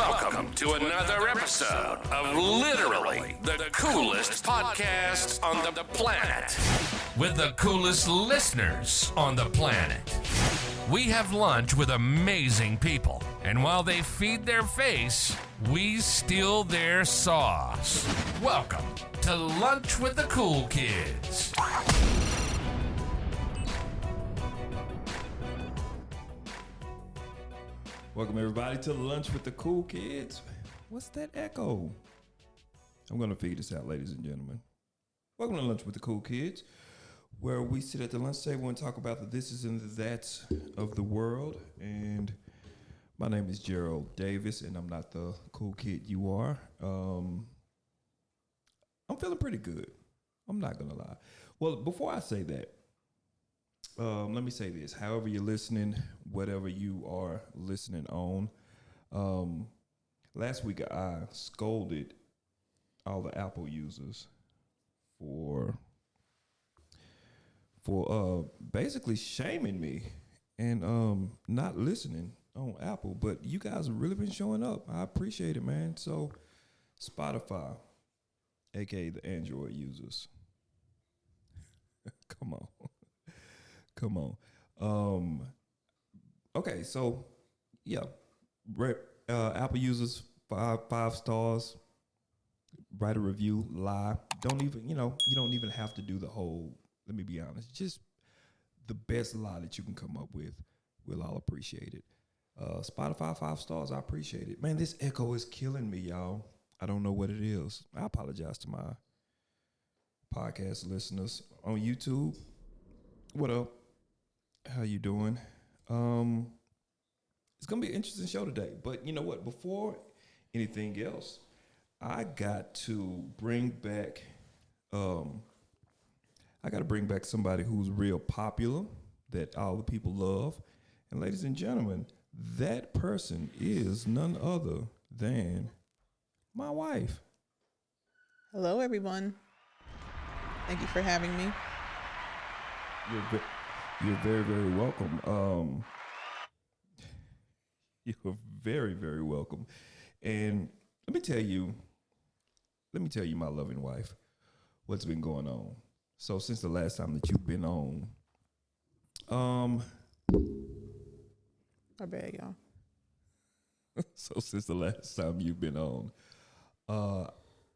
Welcome to another episode of literally the coolest podcast on the planet. With the coolest listeners on the planet. We have lunch with amazing people, and while they feed their face, we steal their sauce. Welcome to Lunch with the Cool Kids. Welcome everybody to Lunch with the Cool Kids. What's that echo? I'm gonna figure this out, ladies and gentlemen. Welcome to Lunch with the Cool Kids, where we sit at the lunch table and talk about the thises and the that's of the world. And my name is Gerald Davis, and I'm not the cool kid you are. I'm feeling pretty good. I'm not gonna lie. Well, before I say that, let me say this. However you're listening, whatever you are listening on, last week I scolded all the Apple users for basically shaming me and not listening on Apple. But you guys have really been showing up. I appreciate it, man. So Spotify, aka the Android users, come on. Come on. Okay, so yeah, Apple users, five stars. Write a review. Lie. Don't even, you don't even have to do the whole. Let me be honest. Just the best lie that you can come up with. We'll all appreciate it. Spotify 5 stars. I appreciate it. Man, this echo is killing me, y'all. I don't know what it is. I apologize to my podcast listeners on YouTube. What up? How you doing? It's gonna be an interesting show today. But you know what? Before anything else, I got to bring back. Somebody who's real popular that all the people love. And ladies and gentlemen, that person is none other than my wife. Hello, everyone. Thank you for having me. You're very, very welcome. You're very, very welcome. And let me tell you, my loving wife, what's been going on. So since the last time that you've been on, My bad, y'all. So since the last time you've been on,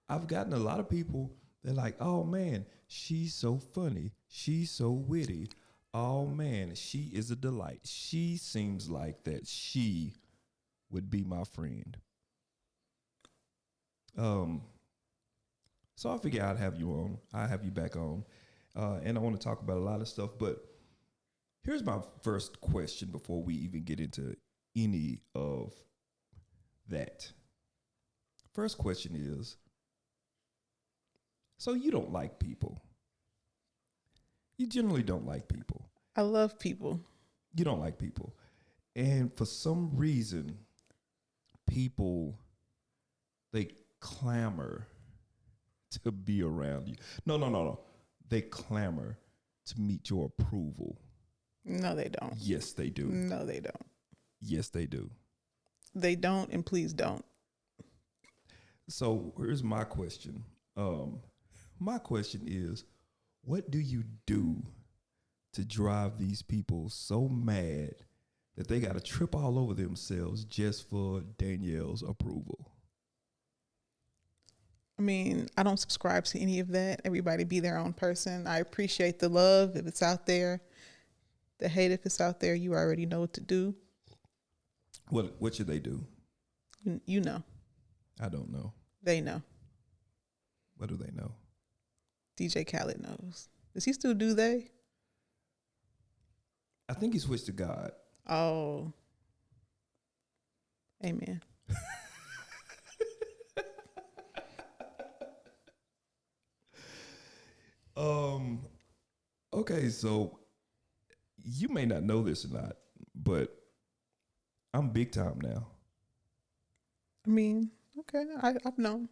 I've gotten a lot of people, they're like, oh man, she's so funny. She's so witty. Oh man, she is a delight. She seems like that she would be my friend. So I figured I'd have you on. I have you back on. And I want to talk about a lot of stuff, but here's my first question before we even get into any of that. First question is, so you don't like people. You generally don't like people. I love people. You don't like people. And for some reason, people, they clamor to be around you. No. They clamor to meet your approval. No, they don't. Yes, they do. No, they don't. Yes, they do. They don't, and please don't. So here's my question. My question is, what do you do to drive these people so mad that they got to trip all over themselves just for Danielle's approval? I mean, I don't subscribe to any of that. Everybody be their own person. I appreciate the love if it's out there. The hate if it's out there. You already know what to do. What should they do? You know. I don't know. They know. What do they know? DJ Khaled knows. Does he still do they? I think he switched to God. Oh. Amen. Okay, so you may not know this or not, but I'm big time now. I mean, okay, I've known.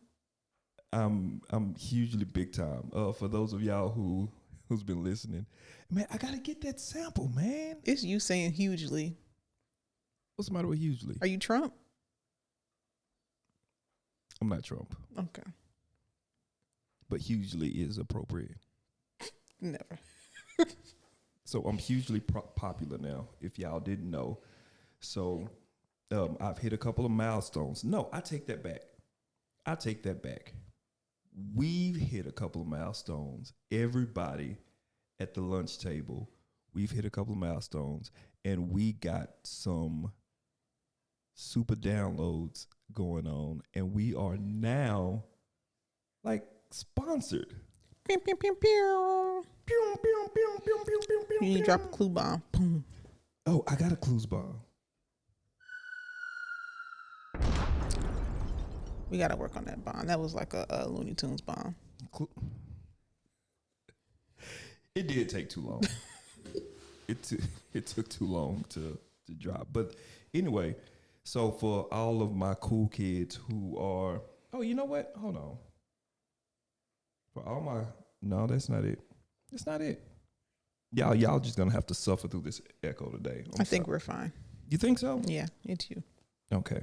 I'm hugely big time. For those of y'all who's been listening, man, I gotta get that sample, man. It's you saying hugely. What's the matter with hugely? Are you Trump? I'm not Trump, Okay. but hugely is appropriate. Never. So I'm hugely popular now, if y'all didn't know. So I've hit a couple of milestones. No, I take that back. We've hit a couple of milestones. Everybody at the lunch table, we've hit a couple of milestones, and we got some super downloads going on, and we are now like sponsored. Pew, pew, pew, pew. You need to drop a clue bomb. Boom. Oh, I got a clues bomb. We got to work on that bomb. That was like a Looney Tunes bomb. It did take too long. It took too long to drop. But anyway, so for all of my cool kids who are, oh, you know what? Hold on. For all my, no, that's not it. That's not it. Y'all just gonna have to suffer through this echo today. I think we're fine. You think so? Yeah, it's you. Okay.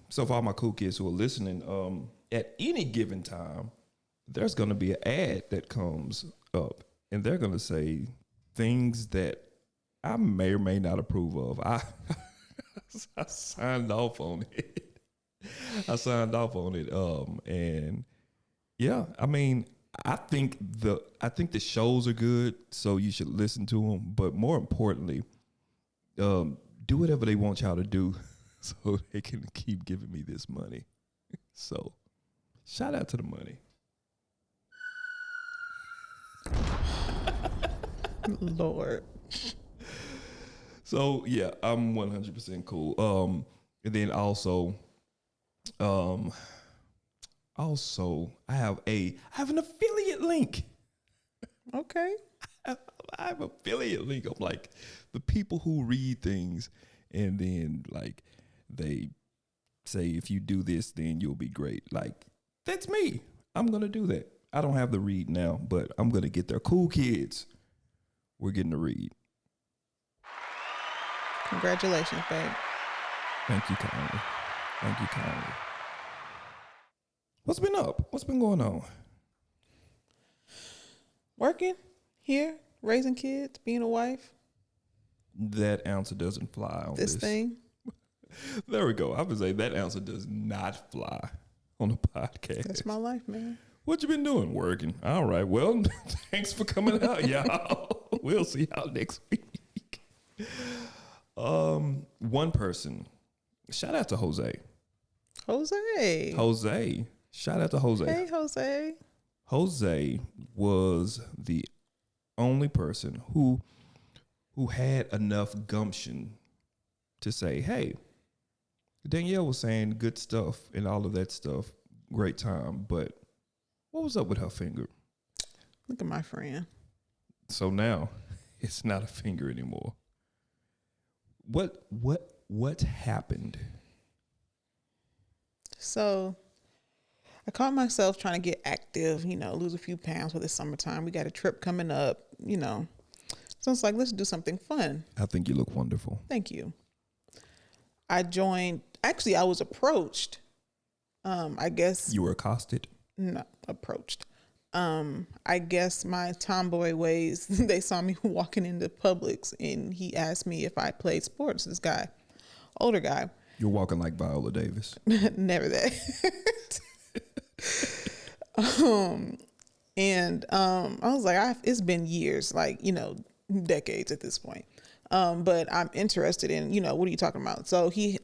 So for all my cool kids who are listening, at any given time, there's going to be an ad that comes up, and they're going to say things that I may or may not approve of. I signed off on it. And yeah, I mean, I think the shows are good, so you should listen to them. But more importantly, do whatever they want y'all to do, so they can keep giving me this money. So, shout out to the money. Lord. So yeah, I'm 100% cool. And then also I have an affiliate link. Okay. I have an affiliate link. I'm like the people who read things and then like they say if you do this then you'll be great. Like that's me. I'm gonna do that. I don't have the read now, but I'm gonna get there. Cool kids, we're getting to read. Congratulations, babe. Thank you kindly. What's been up? What's been going on? Working here, raising kids, being a wife. That answer doesn't fly on This thing. There we go. I would say that answer does not fly on the podcast. That's my life, man. What you been doing? Working. All right. Well, thanks for coming out, y'all. We'll see y'all next week. One person. Shout out to Jose. Jose. Shout out to Jose. Hey, Jose. Jose was the only person who had enough gumption to say, hey, Danielle was saying good stuff and all of that stuff. Great time. But what was up with her finger? Look at my friend. So now it's not a finger anymore. What happened? So I caught myself trying to get active, lose a few pounds for the summertime. We got a trip coming up, So it's like, let's do something fun. I think you look wonderful. Thank you. I was approached. I guess. You were accosted? No, approached. I guess my tomboy ways, they saw me walking into Publix and he asked me if I played sports. This guy, older guy. You're walking like Viola Davis. Never that. I was like, it's been years, decades at this point. But I'm interested in, what are you talking about? So he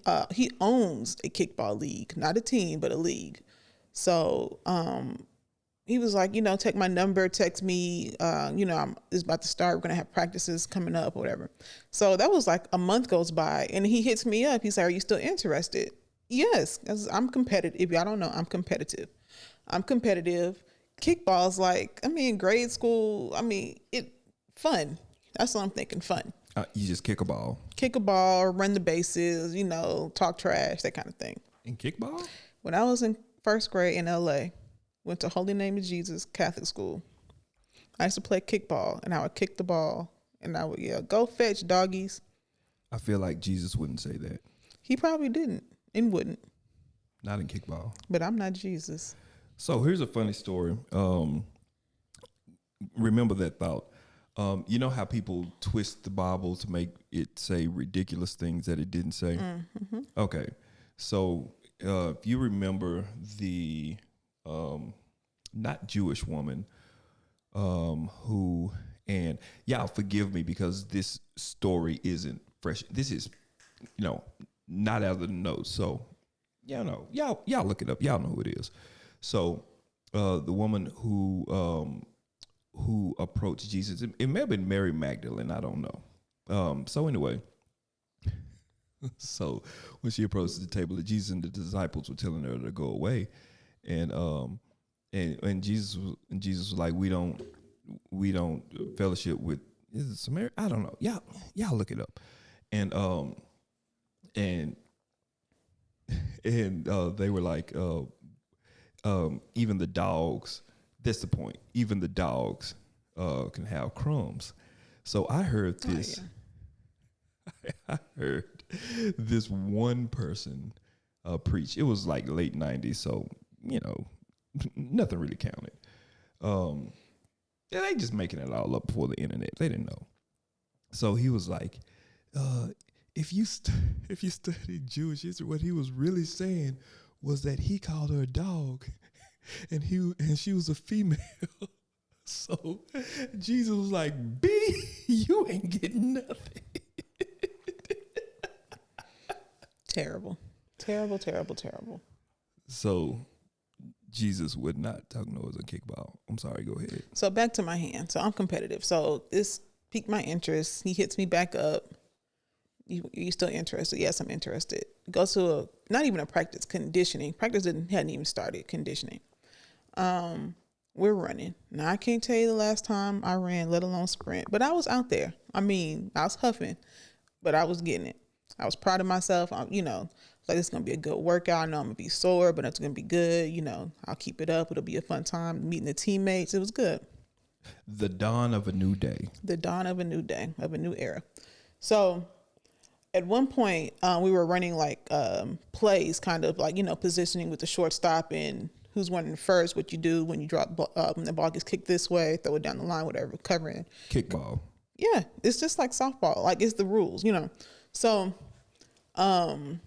owns a kickball league, not a team, but a league. So, he was like, take my number, text me, it's about to start. We're going to have practices coming up or whatever. So that was like a month goes by and he hits me up. He's like, are you still interested? Yes. I'm competitive. If y'all don't know, I'm competitive. Kickball's grade school. Fun. That's what I'm thinking. Fun. You just kick a ball. Kick a ball, run the bases, talk trash, that kind of thing. In kickball? When I was in first grade in LA, went to Holy Name of Jesus Catholic School. I used to play kickball, and I would kick the ball, and I would yell, "Go fetch, doggies." I feel like Jesus wouldn't say that. He probably didn't and wouldn't. Not in kickball. But I'm not Jesus. So here's a funny story. Remember that thought. You know how people twist the Bible to make it say ridiculous things that it didn't say? Mm-hmm. Okay. So if you remember the not Jewish woman who, and y'all forgive me because this story isn't fresh. This is, not out of the notes. So, y'all look it up. Y'all know who it is. So the woman who approached Jesus, it may have been Mary Magdalene, I don't know. So anyway, so when she approached the table of Jesus and the disciples were telling her to go away, and Jesus was like, we don't fellowship with, is it Samaria? I don't know. Y'all look it up. And they were like, even the dogs, that's the point. Even the dogs can have crumbs. So I heard this. Oh, yeah. I heard this one person preach. It was like late 90s, so nothing really counted. They just making it all up before the internet. They didn't know. So he was like, if you study Jewish history, what he was really saying was that he called her a dog, and she was a female. So Jesus was like, "B, you ain't getting nothing." Terrible, terrible, terrible, terrible. So Jesus would not talk noise on kickball. I'm sorry. Go ahead. So back to my hand. So I'm competitive. So this piqued my interest. He hits me back up. You still interested? Yes, I'm interested. Goes to not even a practice, conditioning. Practice hadn't even started, conditioning. We're running. Now, I can't tell you the last time I ran, let alone sprint, but I was out there. I mean, I was huffing, but I was getting it. I was proud of myself. Like, it's going to be a good workout. I know I'm going to be sore, but it's going to be good. I'll keep it up. It'll be a fun time meeting the teammates. It was good. The dawn of a new day. The dawn of a new day, of a new era. So at one point, we were running like plays, kind of like, positioning with the shortstop and who's running first, what you do when you drop, when the ball gets kicked this way, throw it down the line, whatever, covering. Kickball. Yeah, it's just like softball. Like, it's the rules, So I'm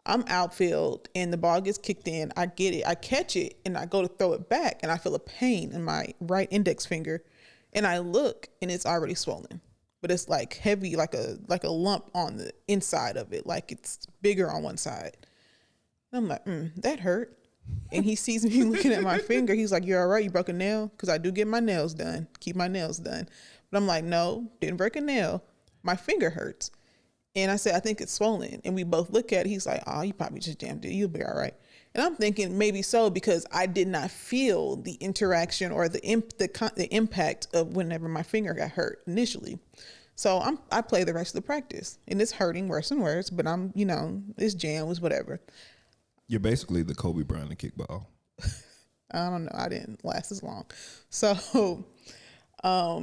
outfield and the ball gets kicked in. I get it. I catch it and I go to throw it back and I feel a pain in my right index finger. And I look and it's already swollen. But it's like heavy, like a lump on the inside of it. Like it's bigger on one side. And I'm like, that hurt. And he sees me looking at my finger. He's like, "You're all right? You broke a nail?" Because I do get my nails done. Keep my nails done. But I'm like, no, didn't break a nail. My finger hurts. And I said, "I think it's swollen." And we both look at it. He's like, "Oh, you probably just jammed it. You'll be all right." And I'm thinking maybe so, because I did not feel the interaction or the impact of whenever my finger got hurt initially. So I play the rest of the practice, and it's hurting worse and worse, but I'm, it's jam, was whatever. You're basically the Kobe Bryant of kickball. I don't know. I didn't last as long. So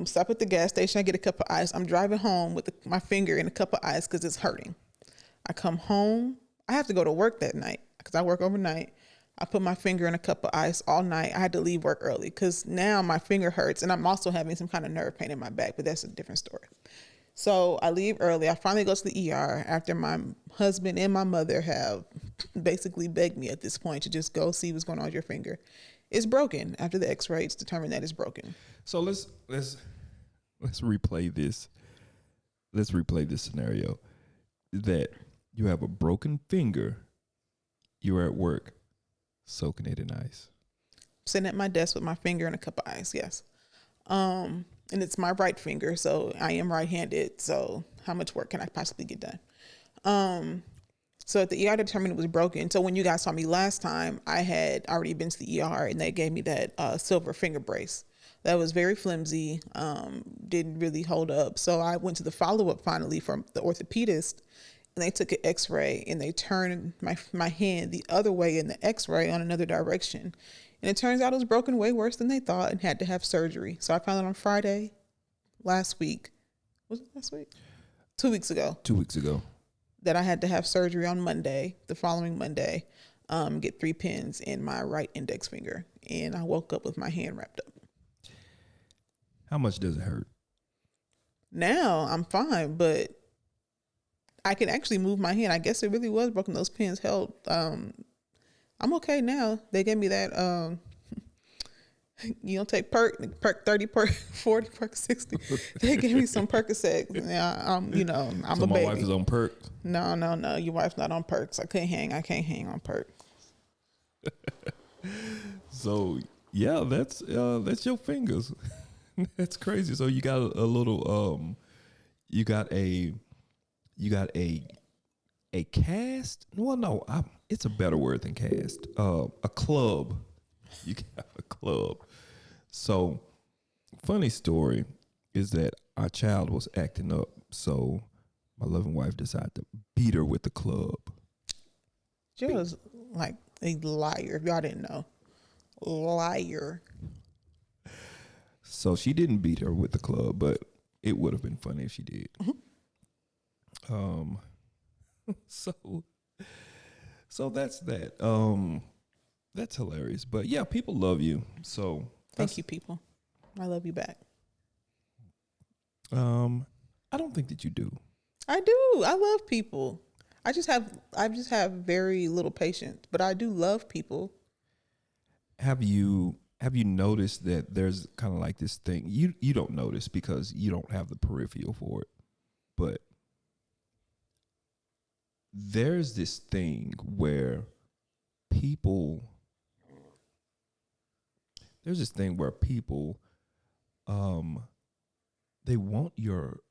stop at the gas station. I get a cup of ice. I'm driving home with my finger in a cup of ice because it's hurting. I come home. I have to go to work that night because I work overnight. I put my finger in a cup of ice all night. I had to leave work early because now my finger hurts, and I'm also having some kind of nerve pain in my back, but that's a different story. So I leave early. I finally go to the ER after my husband and my mother have basically begged me at this point to just go see what's going on with your finger. It's broken. After the x-ray, it's determined that it's broken. So let's replay this. Let's replay this scenario that you have a broken finger. You're at work soaking it in ice. Sitting at my desk with my finger in a cup of ice, yes. And it's my right finger, so I am right-handed. So how much work can I possibly get done? So at the ER determined it was broken. So when you guys saw me last time, I had already been to the ER and they gave me that silver finger brace. That was very flimsy, didn't really hold up. So I went to the follow-up finally from the orthopedist, and they took an x-ray and they turned my hand the other way in the x-ray on another direction. And it turns out it was broken way worse than they thought and had to have surgery. So I found it on Friday last week. Was it last week? 2 weeks ago. 2 weeks ago. that I had to have surgery on Monday, the following Monday, get 3 pins in my right index finger. And I woke up with my hand wrapped up. How much does it hurt? Now I'm fine, but I can actually move my hand. I guess it really was broken. Those pins held. I'm okay now. They gave me that. You don't take perk 30, perk 40, perk 60. They gave me some Percocet. Yeah, I'm So a my baby. wife is on perk. No. Your wife's not on perks. I can't hang on perk. So yeah, that's your fingers. That's crazy. So you got a little you got a cast. Well, no, it's a better word than cast. A club. You got a club. So funny story is that our child was acting up. So my loving wife decided to beat her with the club. Joe is like a liar. If y'all didn't know, liar. So she didn't beat her with the club, but it would have been funny if she did. So that's that. That's hilarious. But yeah, people love you. So Thank you, people. I love you back. I don't think that you do. I do. I love people. I just have very little patience, but I do love people. Have you noticed that there's kind of like this thing you don't notice because you don't have the peripheral for it, but there's this thing where people they want your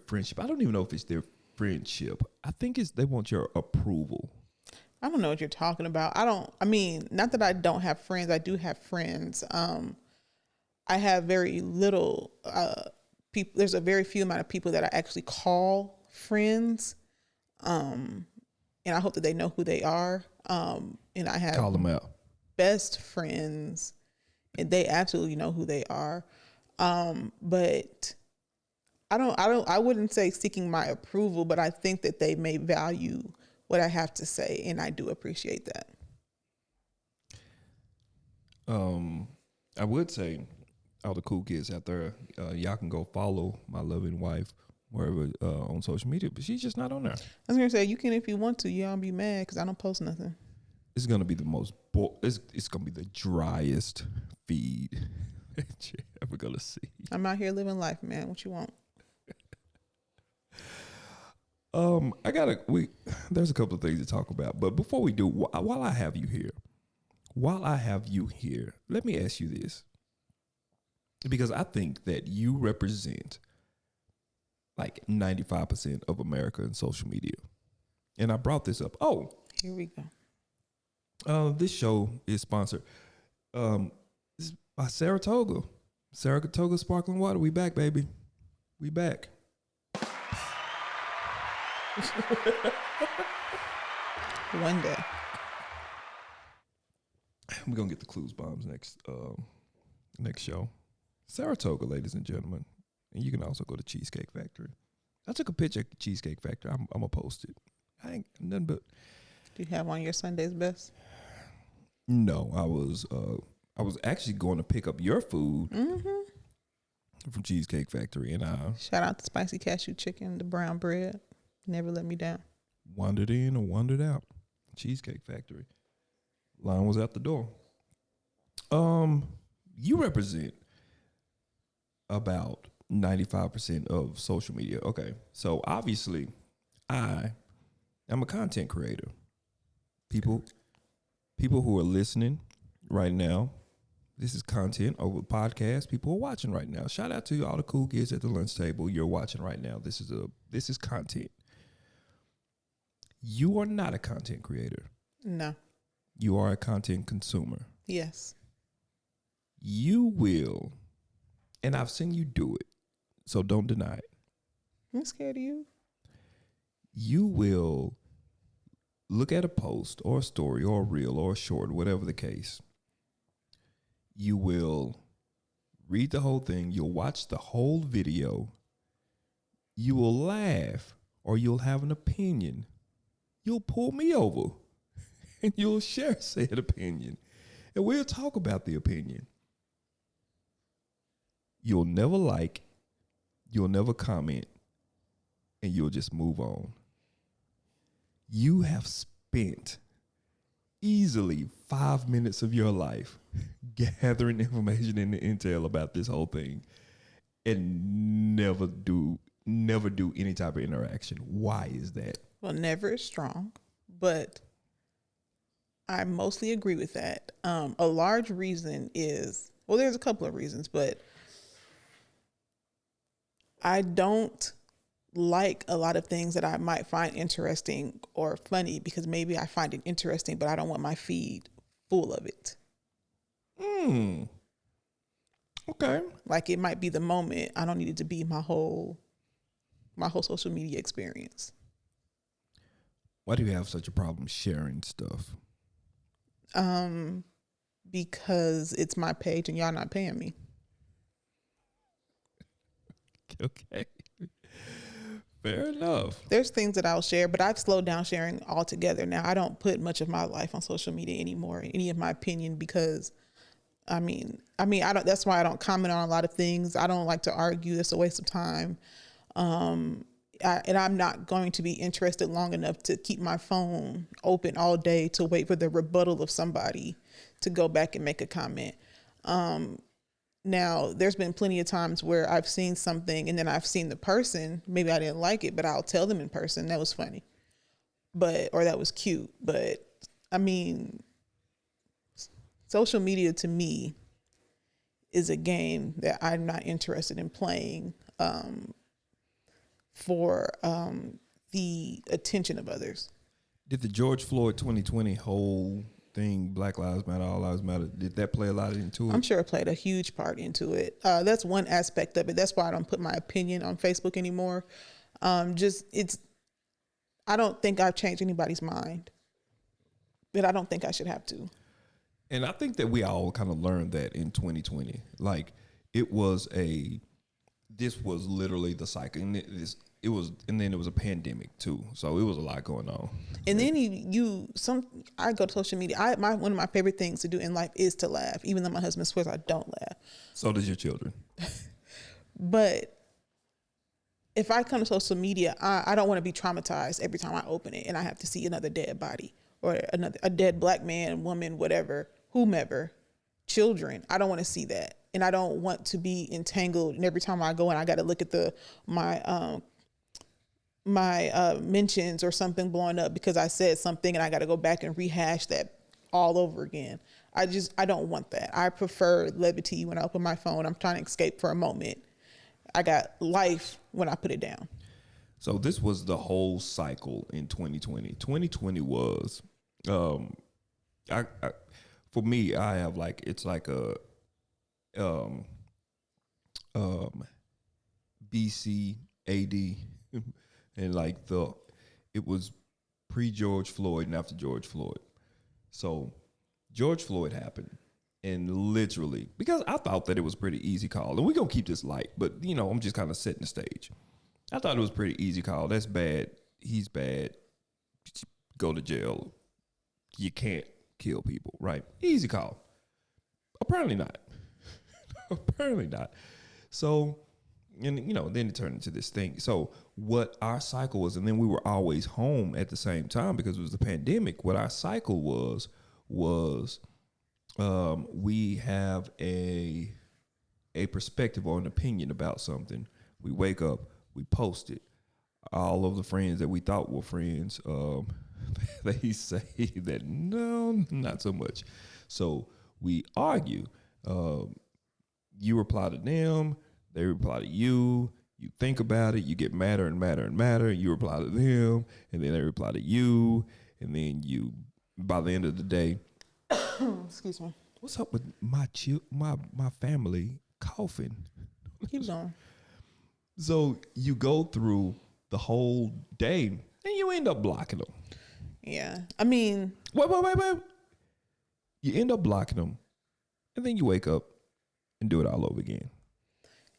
friendship. I don't even know if it's their friendship. I think they want your approval. I don't know what you're talking about. Not that I don't have friends. I do have friends. I have very little people. There's a very few amount of people that I actually call friends. And I hope that they know who they are. And I have Call them out. best friends, and they absolutely know who they are. But I wouldn't say seeking my approval, but I think that they may value what I have to say, and I do appreciate that. I would say all the cool kids out there, y'all can go follow my loving wife wherever on social media, but she's just not on there. I was gonna say you can if you want to. You don't be mad because I don't post nothing. It's gonna be the most it's gonna be the driest feed that you're ever gonna see. I'm out here living life, man. What you want? There's a couple of things to talk about, but before we do, while I have you here, let me ask you this, because I think that you represent like 95% of America in social media, and I brought this up. Oh, here we go. This show is sponsored is by Saratoga. Saratoga Sparkling Water. We back, baby. We back. One day. We're gonna get the clues bombs next show. Saratoga, ladies and gentlemen. And you can also go to Cheesecake Factory. I took a picture at Cheesecake Factory. I'm gonna post it. I ain't nothing but. Do you have on your Sunday's best? No, I was actually going to pick up your food from Cheesecake Factory, and I Shout out to Spicy Cashew Chicken, the brown bread. Never let me down. wandered in and wandered out. Cheesecake Factory. Line was out the door. You represent about 95% of social media. Okay. So obviously I am a content creator. People who are listening right now, this is content over the podcast. People are watching right now. Shout out to all the cool kids at the lunch table. You're watching right now. This is content. You are not a content creator. No. You are a content consumer. Yes. You will, and I've seen you do it, so don't deny it. I'm scared of you. You will look at a post or a story or a reel or a short, whatever the case. You will read the whole thing. You'll watch the whole video. You will laugh or you'll have an opinion. You'll pull me over and you'll share said opinion. And we'll talk about the opinion. You'll never like, you'll never comment, and you'll just move on. You have spent easily 5 minutes of your life gathering information and intel about this whole thing and never do any type of interaction. Why is that? Well, never is strong, but I mostly agree with that. A large reason is, well, there's a couple of reasons, but I don't like a lot of things that I might find interesting or funny because maybe I find it interesting, but I don't want my feed full of it. Okay. Like it might be the moment. I don't need it to be my whole social media experience. Why do you have such a problem sharing stuff? Because it's my page and y'all not paying me. Okay. Fair enough. There's things that I'll share, but I've slowed down sharing altogether. Now I don't put much of my life on social media anymore, any of my opinion, because I mean, I don't, that's why I don't comment on a lot of things. I don't like to argue. It's a waste of time. And I'm not going to be interested long enough to keep my phone open all day to wait for the rebuttal of somebody to go back and make a comment. Now, there's been plenty of times where I've seen something and then I've seen the person, maybe I didn't like it, but I'll tell them in person, that was funny, or that was cute. But I mean, social media to me is a game that I'm not interested in playing for the attention of others. Did the George Floyd 2020 whole thing, Black Lives Matter, All Lives Matter, did that play a lot into it? I'm sure it played a huge part into it. That's one aspect of it. That's why I don't put my opinion on Facebook anymore. I don't think I've changed anybody's mind, but I don't think I should have to. And I think that we all kind of learned that in 2020. Like this was literally the cycle. And then it was a pandemic too. So it was a lot going on. And then I go to social media. One of my favorite things to do in life is to laugh, even though my husband swears I don't laugh. So does your children. But if I come to social media, I don't want to be traumatized every time I open it and I have to see another dead body or a dead black man, woman, whatever, whomever, children. I don't want to see that. And I don't want to be entangled. And every time I go in, I got to look at my mentions or something blowing up because I said something and I got to go back and rehash that all over again. I don't want that. I prefer levity when I open my phone. I'm trying to escape for a moment. I got life when I put it down. So this was the whole cycle in 2020. 2020 was, for me, I have like, it's like a, BC AD and like it was pre-George Floyd and after George Floyd. So George Floyd happened, and literally, because I thought that it was pretty easy call, and we're gonna keep this light, but I'm just kind of setting the stage. I thought it was pretty easy call. That's bad. He's bad. Go to jail. You can't kill people, right? Easy call. Apparently not. Apparently not. So, and then it turned into this thing. So what our cycle was, and then we were always home at the same time because it was the pandemic. What our cycle was we have a perspective or an opinion about something. We wake up, we post it. All of the friends that we thought were friends, they say that no, not so much. So we argue. You reply to them, they reply to you. You think about it, you get madder and madder and madder. You reply to them, and then they reply to you, and then by the end of the day, excuse me. What's up with my family coughing? Keep going. So you go through the whole day, and you end up blocking them. Yeah, I mean, wait. You end up blocking them, and then you wake up and do it all over again.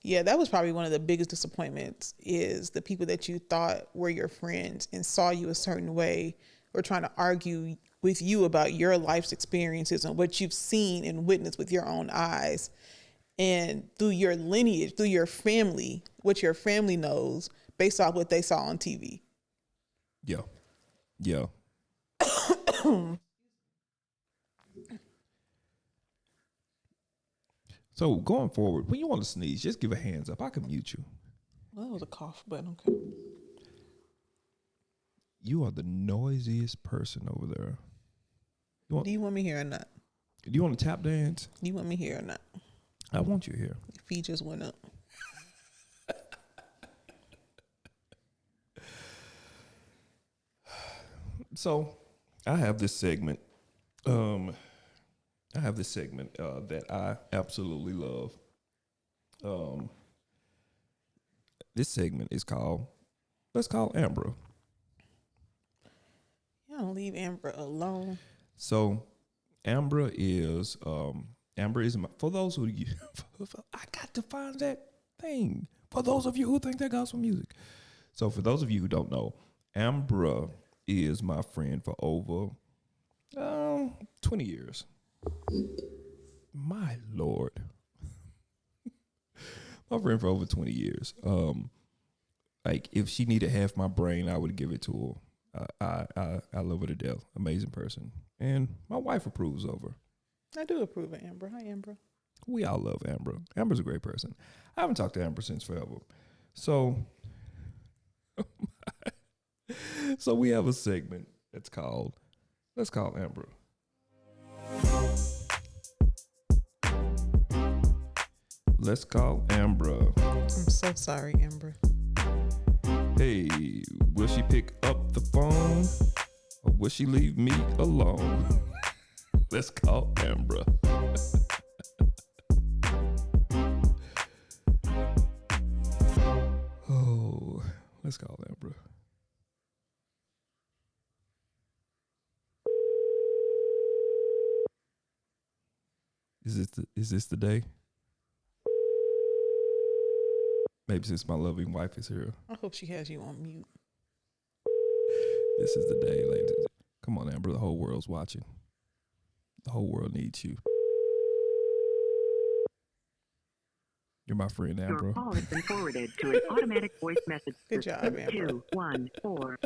Yeah, that was probably one of the biggest disappointments is the people that you thought were your friends and saw you a certain way or trying to argue with you about your life's experiences and what you've seen and witnessed with your own eyes and through your lineage, through your family, what your family knows based off what they saw on TV. Yeah. Yeah. So going forward, when you want to sneeze, just give a hands up. I can mute you. Well, that was a cough, but okay. You are the noisiest person over there. Do you want me here or not? Do you want to tap dance? Do you want me here or not? I want you here. Your feet just went up. So I have this segment. That I absolutely love. This segment is called Let's Call Ambra. You don't leave Ambra alone. So Ambra is for those who I got to find that thing. For those of you who think that gospel music. So for those of you who don't know, Ambra is my friend for over 20 years. My Lord. My friend for over 20 years. Like if she needed half my brain, I would give it to her. I love her to death. Amazing person. And my wife approves of her. I do approve of Ambra. Hi, Ambra. We all love Ambra. Amber's a great person. I haven't talked to Amber since forever. So we have a segment that's called Let's Call Ambra. Let's call Ambra. I'm so sorry, Ambra. Hey, will she pick up the phone or will she leave me alone? Let's call Ambra. Oh, let's call Ambra. Is this the day? Maybe since my loving wife is here. I hope she has you on mute. This is the day, ladies. Come on, Ambra. The whole world's watching. The whole world needs you. You're my friend, Ambra. Your call has been forwarded to an automatic voice message. Good job, Ambra. 214.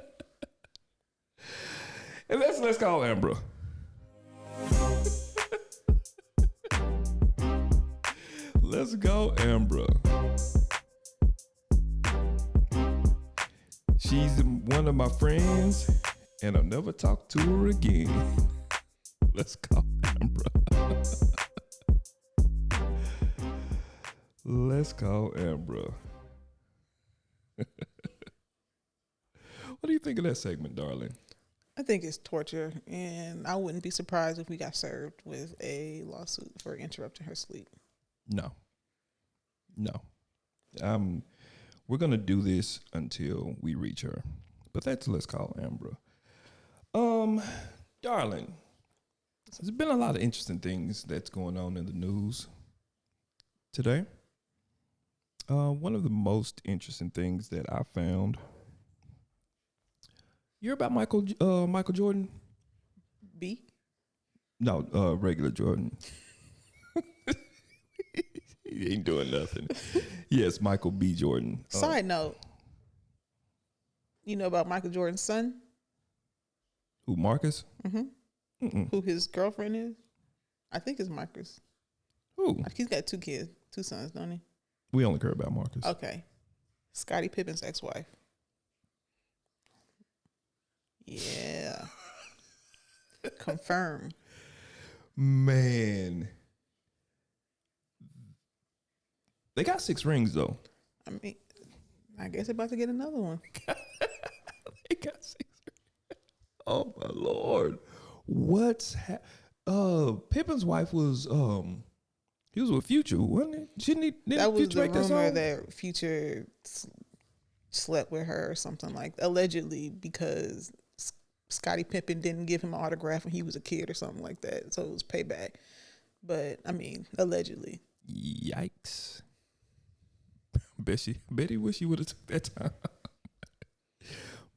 And let's call Ambra. Let's go, Ambra. She's one of my friends, and I'll never talk to her again. Let's call Ambra. Let's call Ambra. What do you think of that segment, darling? I think it's torture, and I wouldn't be surprised if we got served with a lawsuit for interrupting her sleep. No. We're gonna do this until we reach her, but let's call Ambra. Darling, there's been a lot of interesting things that's going on in the news today. One of the most interesting things that I found. You hear about Michael Jordan? B? No, regular Jordan. He ain't doing nothing. Yes, Michael B. Jordan. Side note, you know about Michael Jordan's son? Who, Marcus? Mm-hmm. Who his girlfriend is? I think it's Marcus. Who? He's got 2 kids, 2 sons, don't he? We only care about Marcus. Okay. Scottie Pippen's ex-wife. Yeah. Confirm. Man. They got 6 rings, though. I mean, I guess they're about to get another one. They got 6 rings. Oh, my Lord. Pippen's wife was, he was with Future, wasn't he? Didn't That was Future the make that rumor song? that Future slept with her or something like allegedly because Scottie Pippen didn't give him an autograph when he was a kid or something like that. So it was payback. But, I mean, allegedly. Yikes. Betty wish she would have took that time.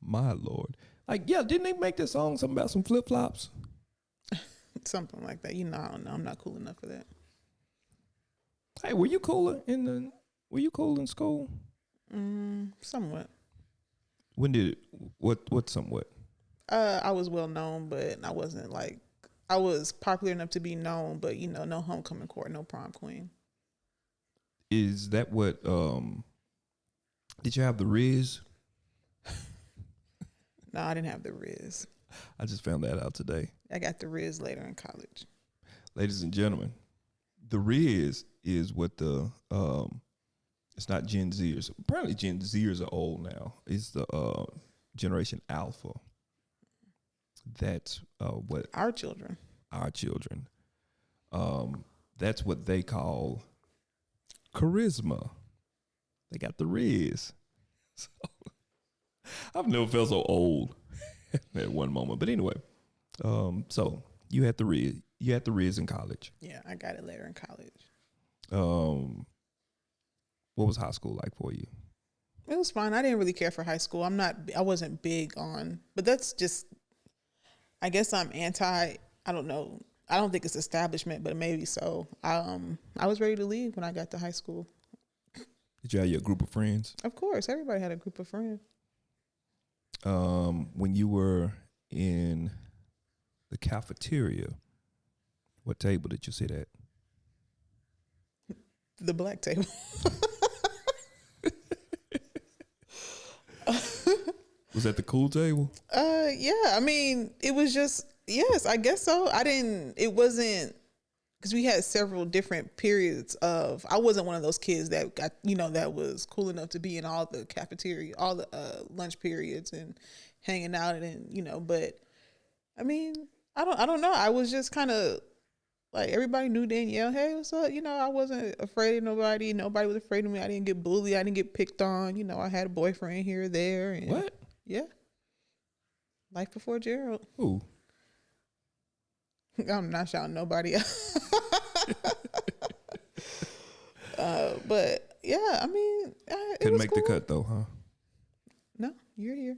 My Lord. Like, yeah, didn't they make this song something about some flip flops? Something like that. I don't know. I'm not cool enough for that. Hey, were you cool in school? Somewhat. When did what somewhat? I was well known, but I wasn't like, I was popular enough to be known, but no homecoming court, no prom queen. Is that what did you have the Riz? No, I didn't have the Riz. I just found that out today. I got the Riz later in college. Ladies and gentlemen, the Riz is what it's not Gen Zers. Apparently Gen Zers are old now. It's the Generation Alpha. That's what Our children. That's what they call charisma. They got the Riz. So, I've never felt so old at one moment. But anyway, so you had the Riz. You had the Riz in college. Yeah, I got it later in college. What was high school like for you? It was fine. I didn't really care for high school. I wasn't big on, but that's just, I guess I'm anti, I don't know. I don't think it's establishment, but maybe so. I was ready to leave when I got to high school. Did you have your group of friends? Of course, everybody had a group of friends. When you were in the cafeteria, what table did you sit at? The black table. Was that the cool table? Yeah. I mean, it was just, yes, I guess so. It wasn't, because we had several different periods of, I wasn't one of those kids that got, that was cool enough to be in all the cafeteria, all the lunch periods and hanging out and, but I mean, I don't know. I was just kind of like, everybody knew Danielle. Hey, what's up? I wasn't afraid of nobody. Nobody was afraid of me. I didn't get bullied. I didn't get picked on. I had a boyfriend here or there. And What? yeah. Life before Gerald. Who? I'm not shouting nobody out. But yeah, I mean, it Couldn't was make cool. the cut though, huh? No, you're here.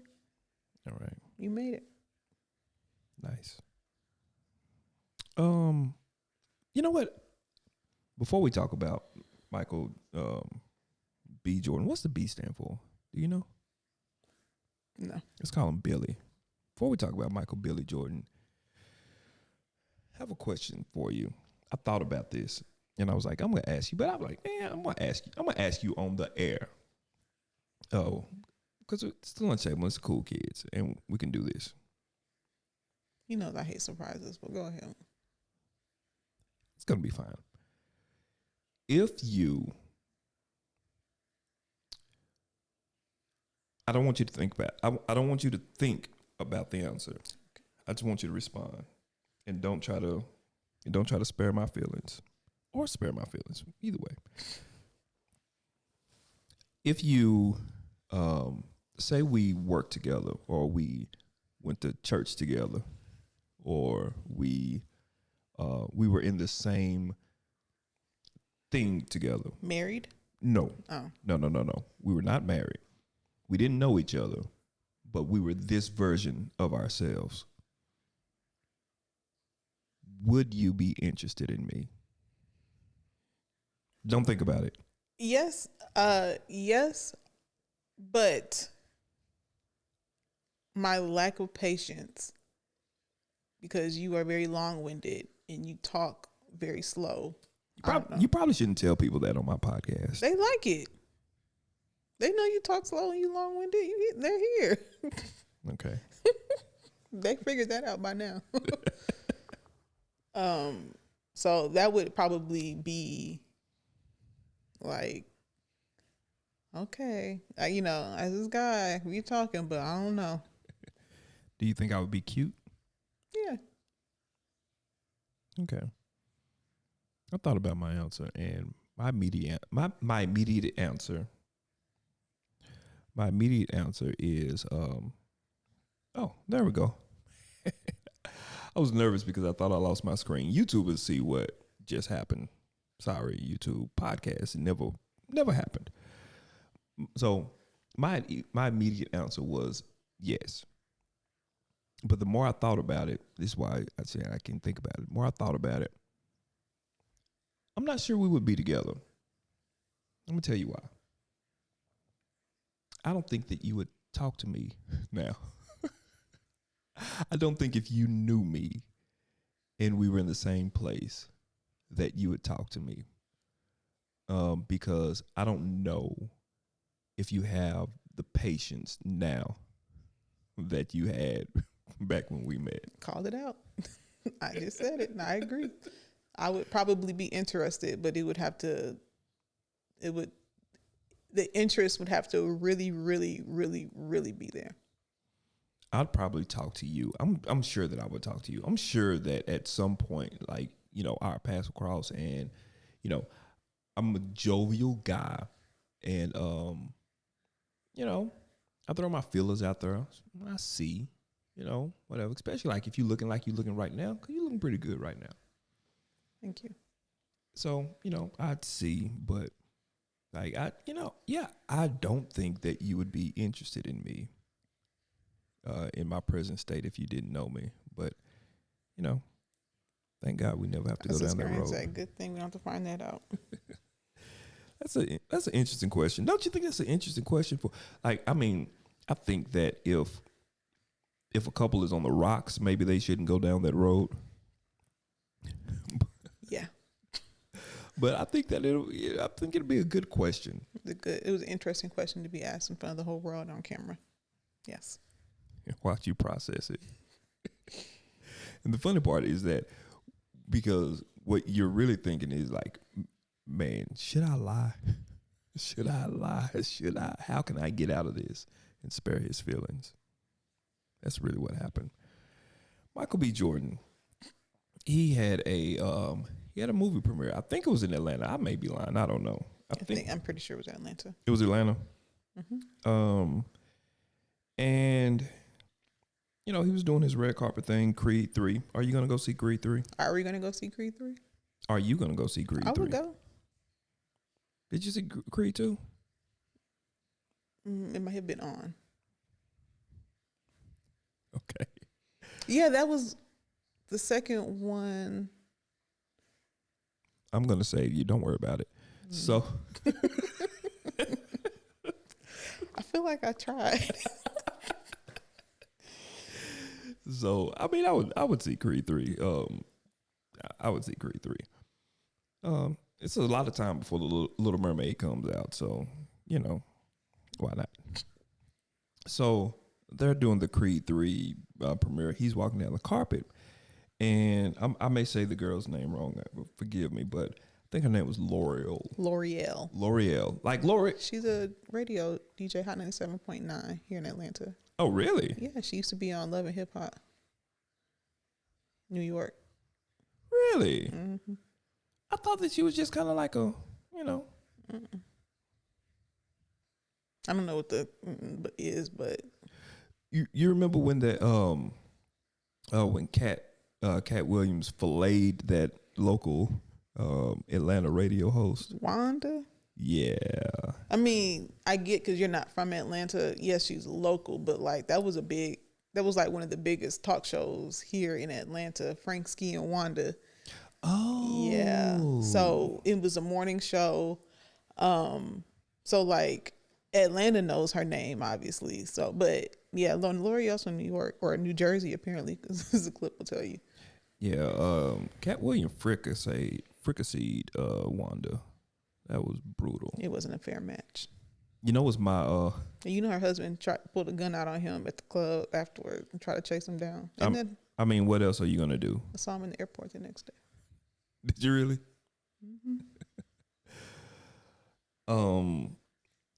All right. You made it. Nice. You know what? Before we talk about Michael B. Jordan, what's the B stand for? Do you know? No. Let's call him Billy. Before we talk about Michael Billy Jordan, I have a question for you. I thought about this and I was like, I'm gonna ask you, but I'm like, I'm gonna ask you on the air. Oh, because it's the lunch table, it's the cool kids, and we can do this. I hate surprises, but go ahead. It's gonna be fine. If you, I don't want you to think about. I don't want you to think about the answer. I just want you to respond, and don't try to spare my feelings, or spare my feelings. Either way. If you, say we worked together, or we went to church together, or we were in the same thing together. Married? No. Oh. No. We were not married. We didn't know each other, but we were this version of ourselves. Would you be interested in me? Don't think about it. Yes. Yes. But my lack of patience, because you are very long-winded and you talk very slow. You probably shouldn't tell people that on my podcast. They like it. They know you talk slow and you long-winded. They're here. Okay. They figured that out by now. So that would probably be like, okay, as this guy, we talking, but I don't know. Do you think I would be cute? Yeah. Okay. I thought about my answer, and my immediate answer is oh, there we go. I was nervous because I thought I lost my screen. YouTube will see what just happened. Sorry, YouTube podcast. It never happened. So my immediate answer was yes. But the more I thought about it, this is why I said I can think about it. The more I thought about it, I'm not sure we would be together. Let me tell you why. I don't think that you would talk to me now. I don't think if you knew me and we were in the same place that you would talk to me. Because I don't know if you have the patience now that you had back when we met. Called it out. I just said it, and I agree. I would probably be interested, but the interest would have to really, really, really, really be there. I'd probably talk to you. I'm sure that I would talk to you. I'm sure that at some point, like, our paths will cross, and, I'm a jovial guy, and, I throw my feelers out there. I see, whatever, especially like if you're looking like you're looking right now, because you're looking pretty good right now. Thank you. So, I'd see, but like, I don't think that you would be interested in me in my present state if you didn't know me. But, thank God we never have to go down that road. That's a good thing we don't have to find that out. That's an interesting question. Don't you think that's an interesting question for, like, I think that if a couple is on the rocks, maybe they shouldn't go down that road. Yeah. But I think that it'll be a good question. It was an interesting question to be asked in front of the whole world on camera. Yes. Watch you process it. And the funny part is that, because what you're really thinking is like, man, should I lie? Should I lie? How can I get out of this and spare his feelings? That's really what happened. Michael B. Jordan, he had a movie premiere. I think it was in Atlanta. I may be lying. I don't know. I'm pretty sure it was Atlanta. It was Atlanta. Mm-hmm. And he was doing his red carpet thing, Creed 3. Are you going to go see Creed 3? Are we going to go see Creed 3? Are you going to go see Creed 3? I would go. Did you see Creed 2? It might have been on. Okay. Yeah, that was the second one. I'm going to save you. Don't worry about it. So. I feel like I tried. So, I would see Creed 3. I would see Creed 3. It's a lot of time before the Little Mermaid comes out, so, why not? So, they're doing the Creed 3 premiere. He's walking down the carpet, and I may say the girl's name wrong. Forgive me, but I think her name was L'Oreal. Like Lori. She's a radio DJ, Hot 97.9 here in Atlanta. Oh, really? Yeah, she used to be on Love and Hip Hop, New York. Really? Mm-hmm. I thought that she was just kind of like a, Mm-mm. I don't know what the is, but you remember when that when Cat Williams filleted that local Atlanta radio host, Wanda? Yeah. I mean, I get because you're not from Atlanta. Yes, she's local, but like that was like one of the biggest talk shows here in Atlanta. Frank Ski and Wanda. Oh. Yeah. So it was a morning show. So like Atlanta knows her name, obviously. So, but yeah, L'Oreal's from New York or New Jersey, apparently, because the clip will tell you. Yeah. Cat Williams fricasseed Wanda. That was brutal. It wasn't a fair match. Was my her husband pulled a gun out on him at the club afterwards and tried to chase him down. And then what else are you gonna do? I saw him in the airport the next day. Did you really? Mm-hmm.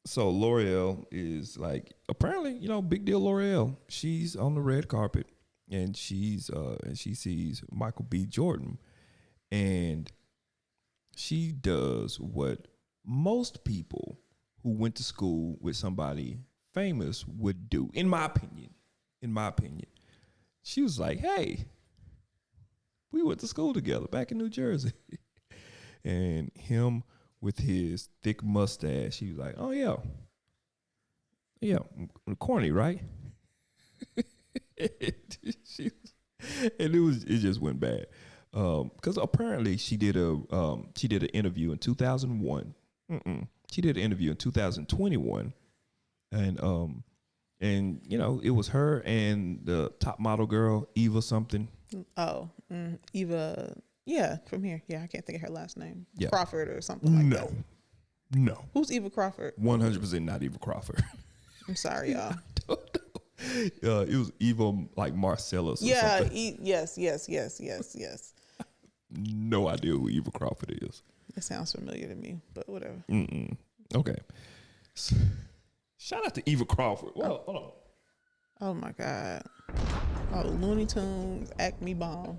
So L'Oreal is like, apparently, big deal L'Oreal. She's on the red carpet and she sees Michael B. Jordan, and she does what most people who went to school with somebody famous would do, in my opinion. She was like, hey, we went to school together back in New Jersey. And him with his thick mustache, he was like, oh, yeah, Yeah, corny, right? She, and it just went bad. Because apparently she did an interview in 2001. She did an interview in 2021, and you know it was her and the top model girl Eva something. Oh, Eva. Yeah, from here. Yeah, I can't think of her last name. Yeah. Crawford or something like that. No, Who's Eva Crawford? 100% not Eva Crawford. I'm sorry, y'all. It was Eva like Marcellus. Or Yeah. something. Yes. No idea who Eva Crawford is. It sounds familiar to me, but whatever. Okay. Shout out to Eva Crawford. Well, hold on. Oh my God. Oh, Looney Tunes, Acme Bomb.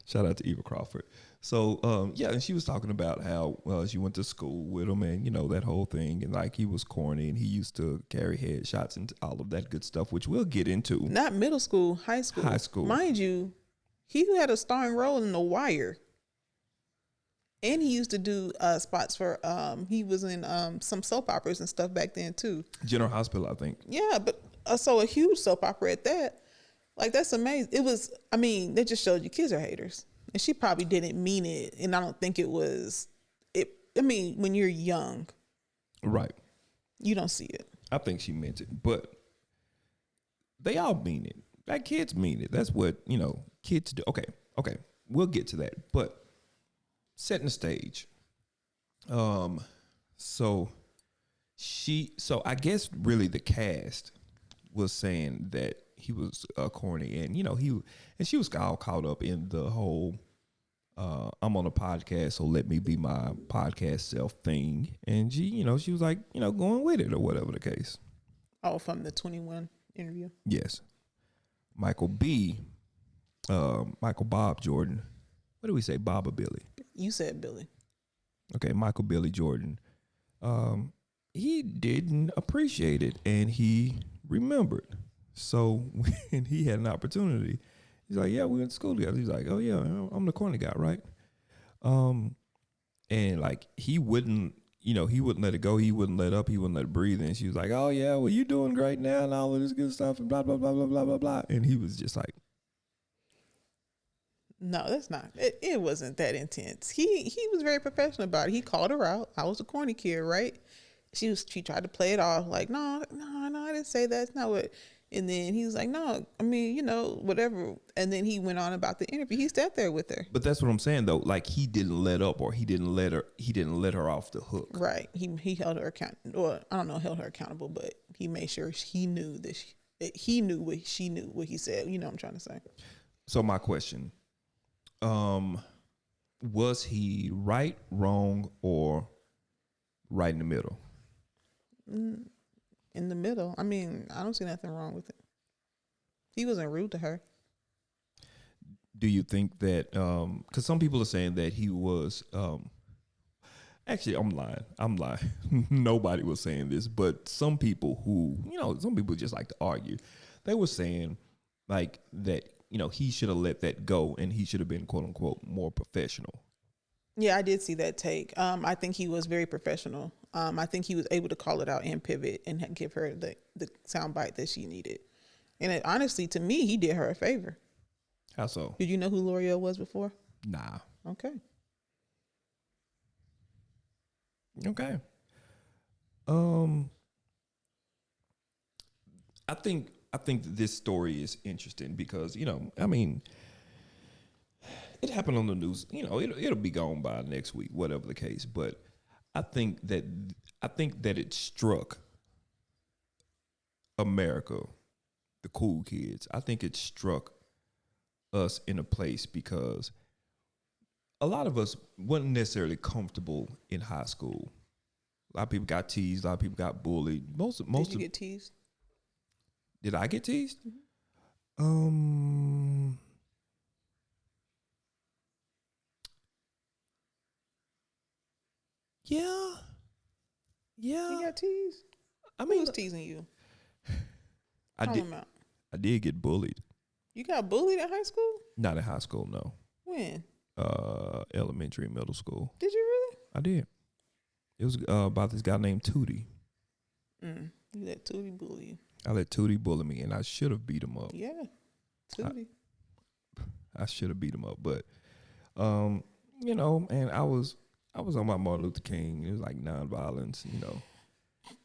Shout out to Eva Crawford. So, yeah, and she was talking about how she went to school with him and, you know, that whole thing. And, like, he was corny and he used to carry headshots and all of that good stuff, which we'll get into. Not middle school, high school. High school. Mind you, he had a starring role in The Wire. And he used to do spots for, he was in some soap operas and stuff back then, too. General Hospital, I think. Yeah, but so a huge soap opera at that. Like, that's amazing. It was, I mean, they just showed you kids are haters. And she probably didn't mean it. And I don't think it was, I mean, when you're young. Right. You don't see it. I think she meant it. But they all mean it. Like, kids mean it. That's what, you know, kids do. Okay. We'll get to that. But setting the stage. So I guess really the cast was saying that he was corny, and you know she was all caught up in the whole I'm on a podcast, so let me be my podcast self thing, and she was like going with it or whatever the case. Oh, from the 21 interview. Yes, Michael Bob Jordan. What do we say, Bob or Billy? You said Billy. Okay, Michael Billy Jordan. He didn't appreciate it, and he remembered. So when he had an opportunity, he's like, "Yeah, we went to school together." He's like, "Oh yeah, I'm the corny guy, right?" And like he wouldn't let it go. He wouldn't let up. He wouldn't let it breathe. And she was like, "Oh yeah, well you doing great now, and all of this good stuff, and blah blah blah blah blah blah blah." And he was just like, "No, that's not. It wasn't that intense. He was very professional about it. He called her out. I was a corny kid, right? She tried to play it off like, no, I didn't say that. It's not what." And then he was like, "No, I mean, whatever." And then he went on about the interview. He sat there with her. But that's what I'm saying though. Like he didn't let up, or he didn't let her off the hook. Right. He held her accountable. Or I don't know, held her accountable, but he made sure he knew that he knew what she knew what he said. You know what I'm trying to say. So my question, was he right, wrong, or right in the middle? In the middle. I mean, I don't see nothing wrong with it. He wasn't rude to her. Do you think that, because some people are saying that he was, actually, I'm lying. Nobody was saying this, but some people some people just like to argue. They were saying like that, he should have let that go and he should have been quote unquote more professional. Yeah, I did see that take. I think he was very professional. I think he was able to call it out and pivot and give her the soundbite that she needed. And honestly, to me, he did her a favor. How so? Did you know who L'Oreal was before? Nah. Okay. I think that this story is interesting because, I mean, it happened on the news. It'll be gone by next week, whatever the case. But I think that it struck America, the cool kids. I think it struck us in a place because a lot of us weren't necessarily comfortable in high school. A lot of people got teased. A lot of people got bullied. Did you get teased? Did I get teased? Yeah. You got teased? I Who mean, was teasing you? I Call did. him out. I did get bullied. You got bullied in high school? Not in high school, no. When? Elementary and middle school. Did you really? I did. It was about this guy named Tootie. You let Tootie bully you. I let Tootie bully me, and I should have beat him up. Yeah, Tootie. I should have beat him up, but you know, and I was on my Martin Luther King. It was like nonviolence, you know,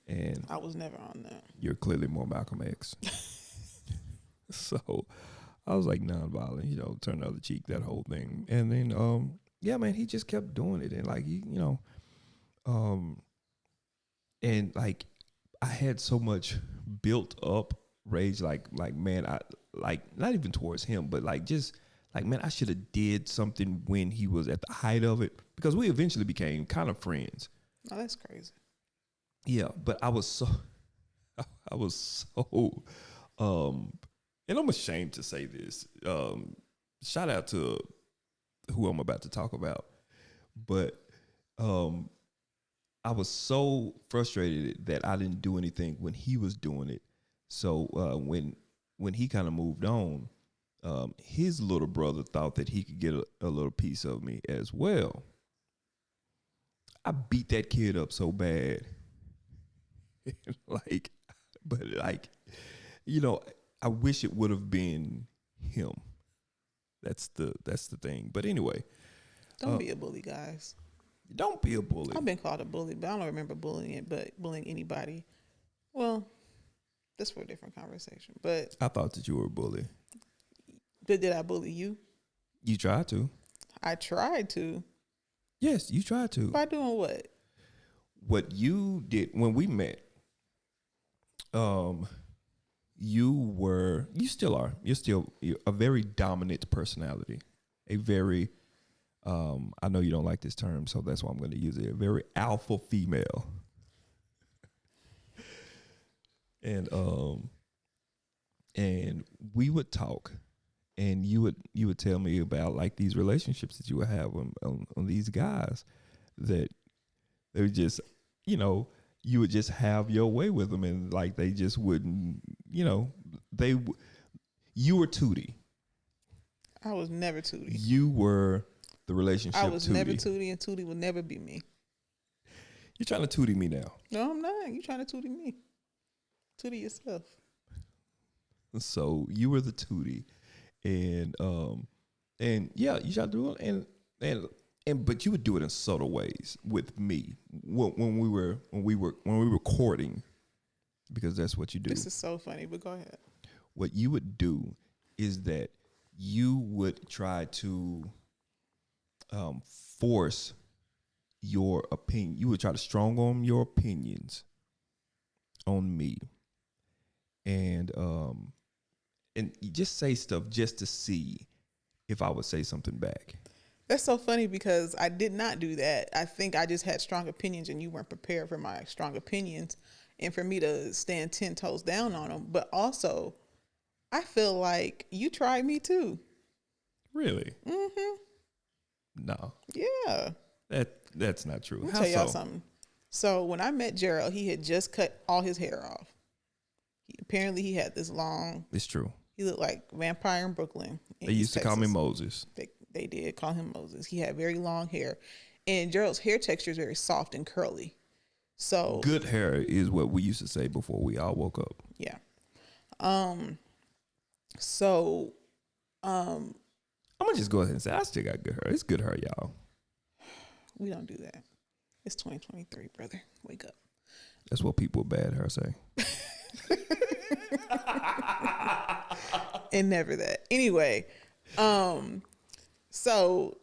and I was never on that. you're clearly more Malcolm X. So I was like nonviolent, you know, turn the other cheek, that whole thing, and then yeah, man, he just kept doing it, and like you know, and like I had so much built up rage, like man, I like not even towards him, but like just like man, I should have did something when he was at the height of it, because we eventually became kind of friends. Oh, that's crazy. Yeah, but I was so and I'm ashamed to say this. Shout out to who I'm about to talk about, but I was so frustrated that I didn't do anything when he was doing it. So when he kind of moved on, his little brother thought that he could get a little piece of me as well. I beat that kid up so bad. But you know, I wish it would have been him. That's the thing. But anyway. Don't be a bully, guys. Don't be a bully. I've been called a bully, but I don't remember bullying anybody. Well, that's for a different conversation. But I thought that you were a bully. did I bully you? You tried to. I tried to. Yes, you tried to. By doing what? What you did when we met, you're still a very dominant personality. A very, I know you don't like this term, so that's why I'm going to use it. A very alpha female. And we would talk, and you would tell me about like these relationships that you would have on these guys, that they would just, you know, you would just have your way with them, and like they just wouldn't, you know, you were Tootie. I was never Tootie. You were the relationship. I was never Tootie, and Tootie would never be me. You're trying to Tootie me now. No, I'm not. You trying to Tootie me? Tootie yourself. So you were the Tootie, and yeah, you tried to do it, and but you would do it in subtle ways with me when we were courting, because that's what you do. This is so funny, but go ahead. What you would do is that you would try to force your opinion. You would try to strong arm your opinions on me, and you just say stuff just to see if I would say something back. That's so funny because I did not do that. I think I just had strong opinions and you weren't prepared for my strong opinions and for me to stand 10 toes down on them. But also, I feel like you tried me too. Really? Mm-hmm. No. Yeah. That's not true. Let me tell y'all something. So when I met Gerald, he had just cut all his hair off. Apparently he had this long. It's true. He looked like Vampire in Brooklyn. They used to call me Moses. They did call him Moses. He had very long hair. And Gerald's hair texture is very soft and curly. So good hair is what we used to say before we all woke up. Yeah. So I'm gonna just go ahead and say I still got good hair. It's good hair, y'all. We don't do that. It's 2023, brother. Wake up. That's what people with bad hair say. And never that. Anyway, so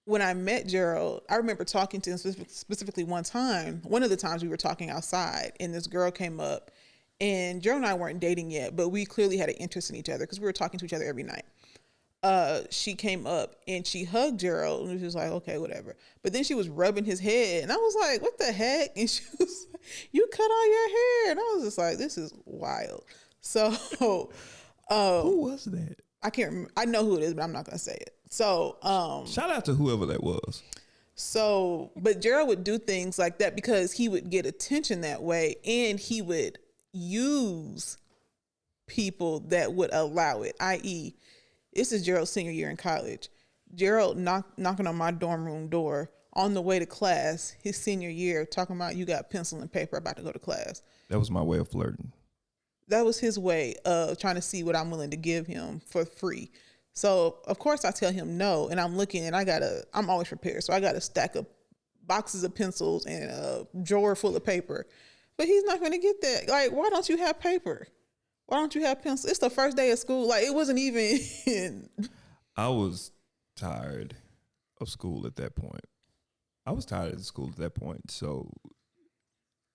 when I met Gerald, I remember talking to him specifically one of the times we were talking outside, and this girl came up, and Gerald and I weren't dating yet, but we clearly had an interest in each other because we were talking to each other every night. She came up and she hugged Gerald, and he was like, okay, whatever. But then she was rubbing his head, and I was like, what the heck? And she was like, you cut all your hair. And I was just like, this is wild. So who was that? I can't remember. I know who it is, but I'm not going to say it. So shout out to whoever that was. So, but Gerald would do things like that because he would get attention that way, and he would use people that would allow it, i.e., this is Gerald's senior year in college. Gerald knocking on my dorm room door on the way to class his senior year talking about you got pencil and paper about to go to class. That was my way of flirting. That was his way of trying to see what I'm willing to give him for free. So of course I tell him no, and I'm looking and I'm always prepared. So I got a stack of boxes of pencils and a drawer full of paper. But he's not going to get that. Like, why don't you have paper? Why don't you have pencils? It's the first day of school. Like, it wasn't even. I was tired of school at that point. I was tired of school at that point. So,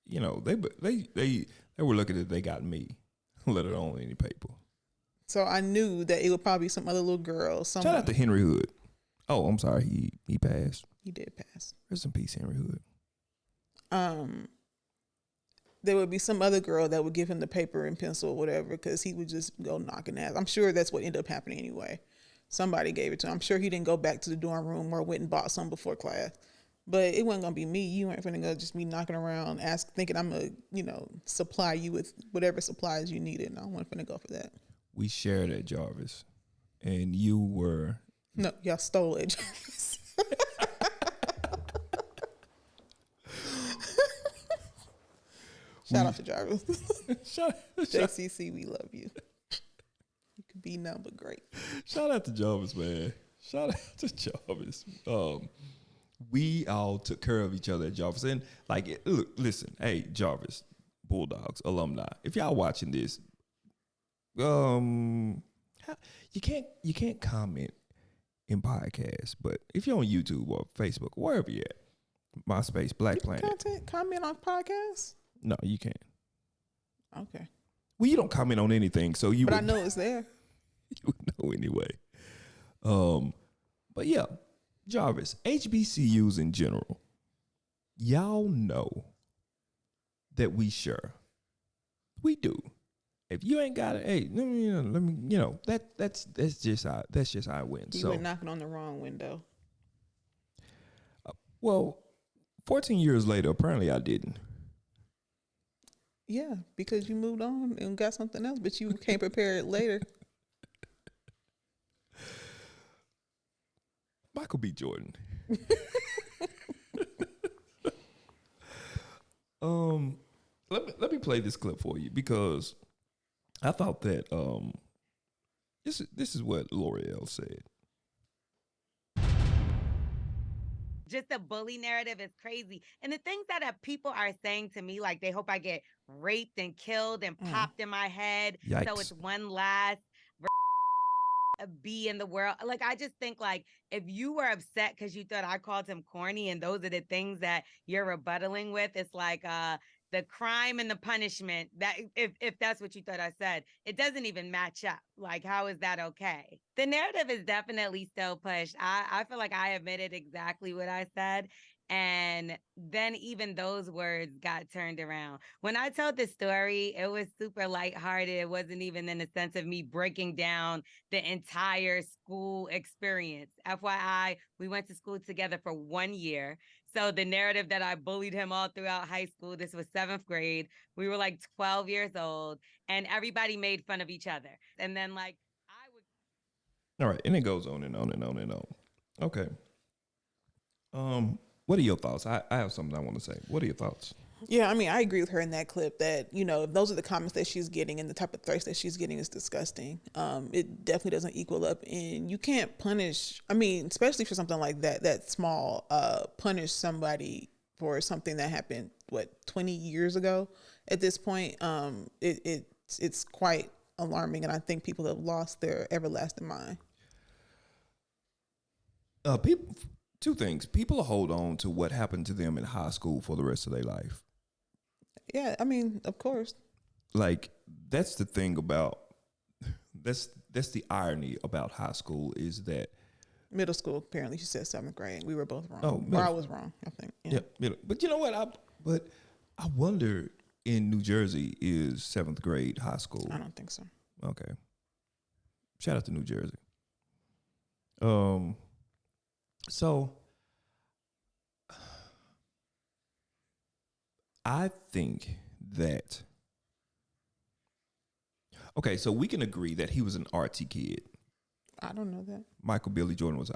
you know, they were looking at they got me, let alone any paper. So I knew that it would probably be some other little girl. Shout out to Henry Hood. Oh, I'm sorry, he passed. He did pass. Rest in peace, Henry Hood. There would be some other girl that would give him the paper and pencil or whatever because he would just go knocking ass. I'm sure that's what ended up happening anyway. Somebody gave it to him. I'm sure he didn't go back to the dorm room or went and bought some before class. But it wasn't going to be me. You weren't going to go just be knocking around, thinking I'm going to, supply you with whatever supplies you needed. And I wasn't going to go for that. We shared at Jarvis, and you were... No, y'all stole it, Jarvis. Shout out to Jarvis. JCC, we love you. You could be none but great. Shout out to Jarvis, man. Shout out to Jarvis. We all took care of each other at Jarvis. And look, listen, hey, Jarvis, Bulldogs, alumni, if y'all watching this, you can't comment in podcasts, but if you're on YouTube or Facebook, wherever you're at, MySpace, Black Planet. Comment on podcasts? No, you can't. Okay. Well, you don't comment on anything, so you. But I know it's there. You would know anyway. But yeah, Jarvis, HBCUs in general, y'all know that we share. We do. If you ain't got it, hey, let me, that's just how it went. You were knocking on the wrong window. Well, 14 years later, apparently I didn't. Yeah, because you moved on and got something else, but you can't prepare it later. Michael B. Jordan. Let me play this clip for you because I thought that this is what L'Oreal said. Just the bully narrative is crazy. And the things that people are saying to me, like they hope I get raped and killed and popped in my head. Yikes. So it's one last be in the world. Like, I just think, like, if you were upset because you thought I called him corny and those are the things that you're rebuttaling with, it's like the crime and the punishment, that if that's what you thought I said, it doesn't even match up. Like, how is that okay? The narrative is definitely still pushed. I feel like I admitted exactly what I said. And then even those words got turned around. When I told the story, it was super lighthearted. It wasn't even in the sense of me breaking down the entire school experience. FYI, we went to school together for 1 year. So the narrative that I bullied him all throughout high school, this was 7th grade. We were like 12 years old and everybody made fun of each other. And then I would. All right. And it goes on and on and on and on. Okay. What are your thoughts? I have something I want to say. What are your thoughts? Yeah, I mean, I agree with her in that clip that, if those are the comments that she's getting and the type of threats that she's getting is disgusting. It definitely doesn't equal up. And you can't punish, especially for something like that small, punish somebody for something that happened, 20 years ago at this point. It's quite alarming. And I think people have lost their everlasting mind. Two things. People hold on to what happened to them in high school for the rest of their life. Yeah, of course. Like, that's the thing about, that's the irony about high school is that. Middle school, apparently she said 7th grade. We were both wrong. Oh, or I was wrong, I think. Yeah. But you know what? I wonder in New Jersey, is 7th grade high school? I don't think so. Okay. Shout out to New Jersey. So I think that, so we can agree that he was an artsy kid. I don't know that. Michael Billy Jordan was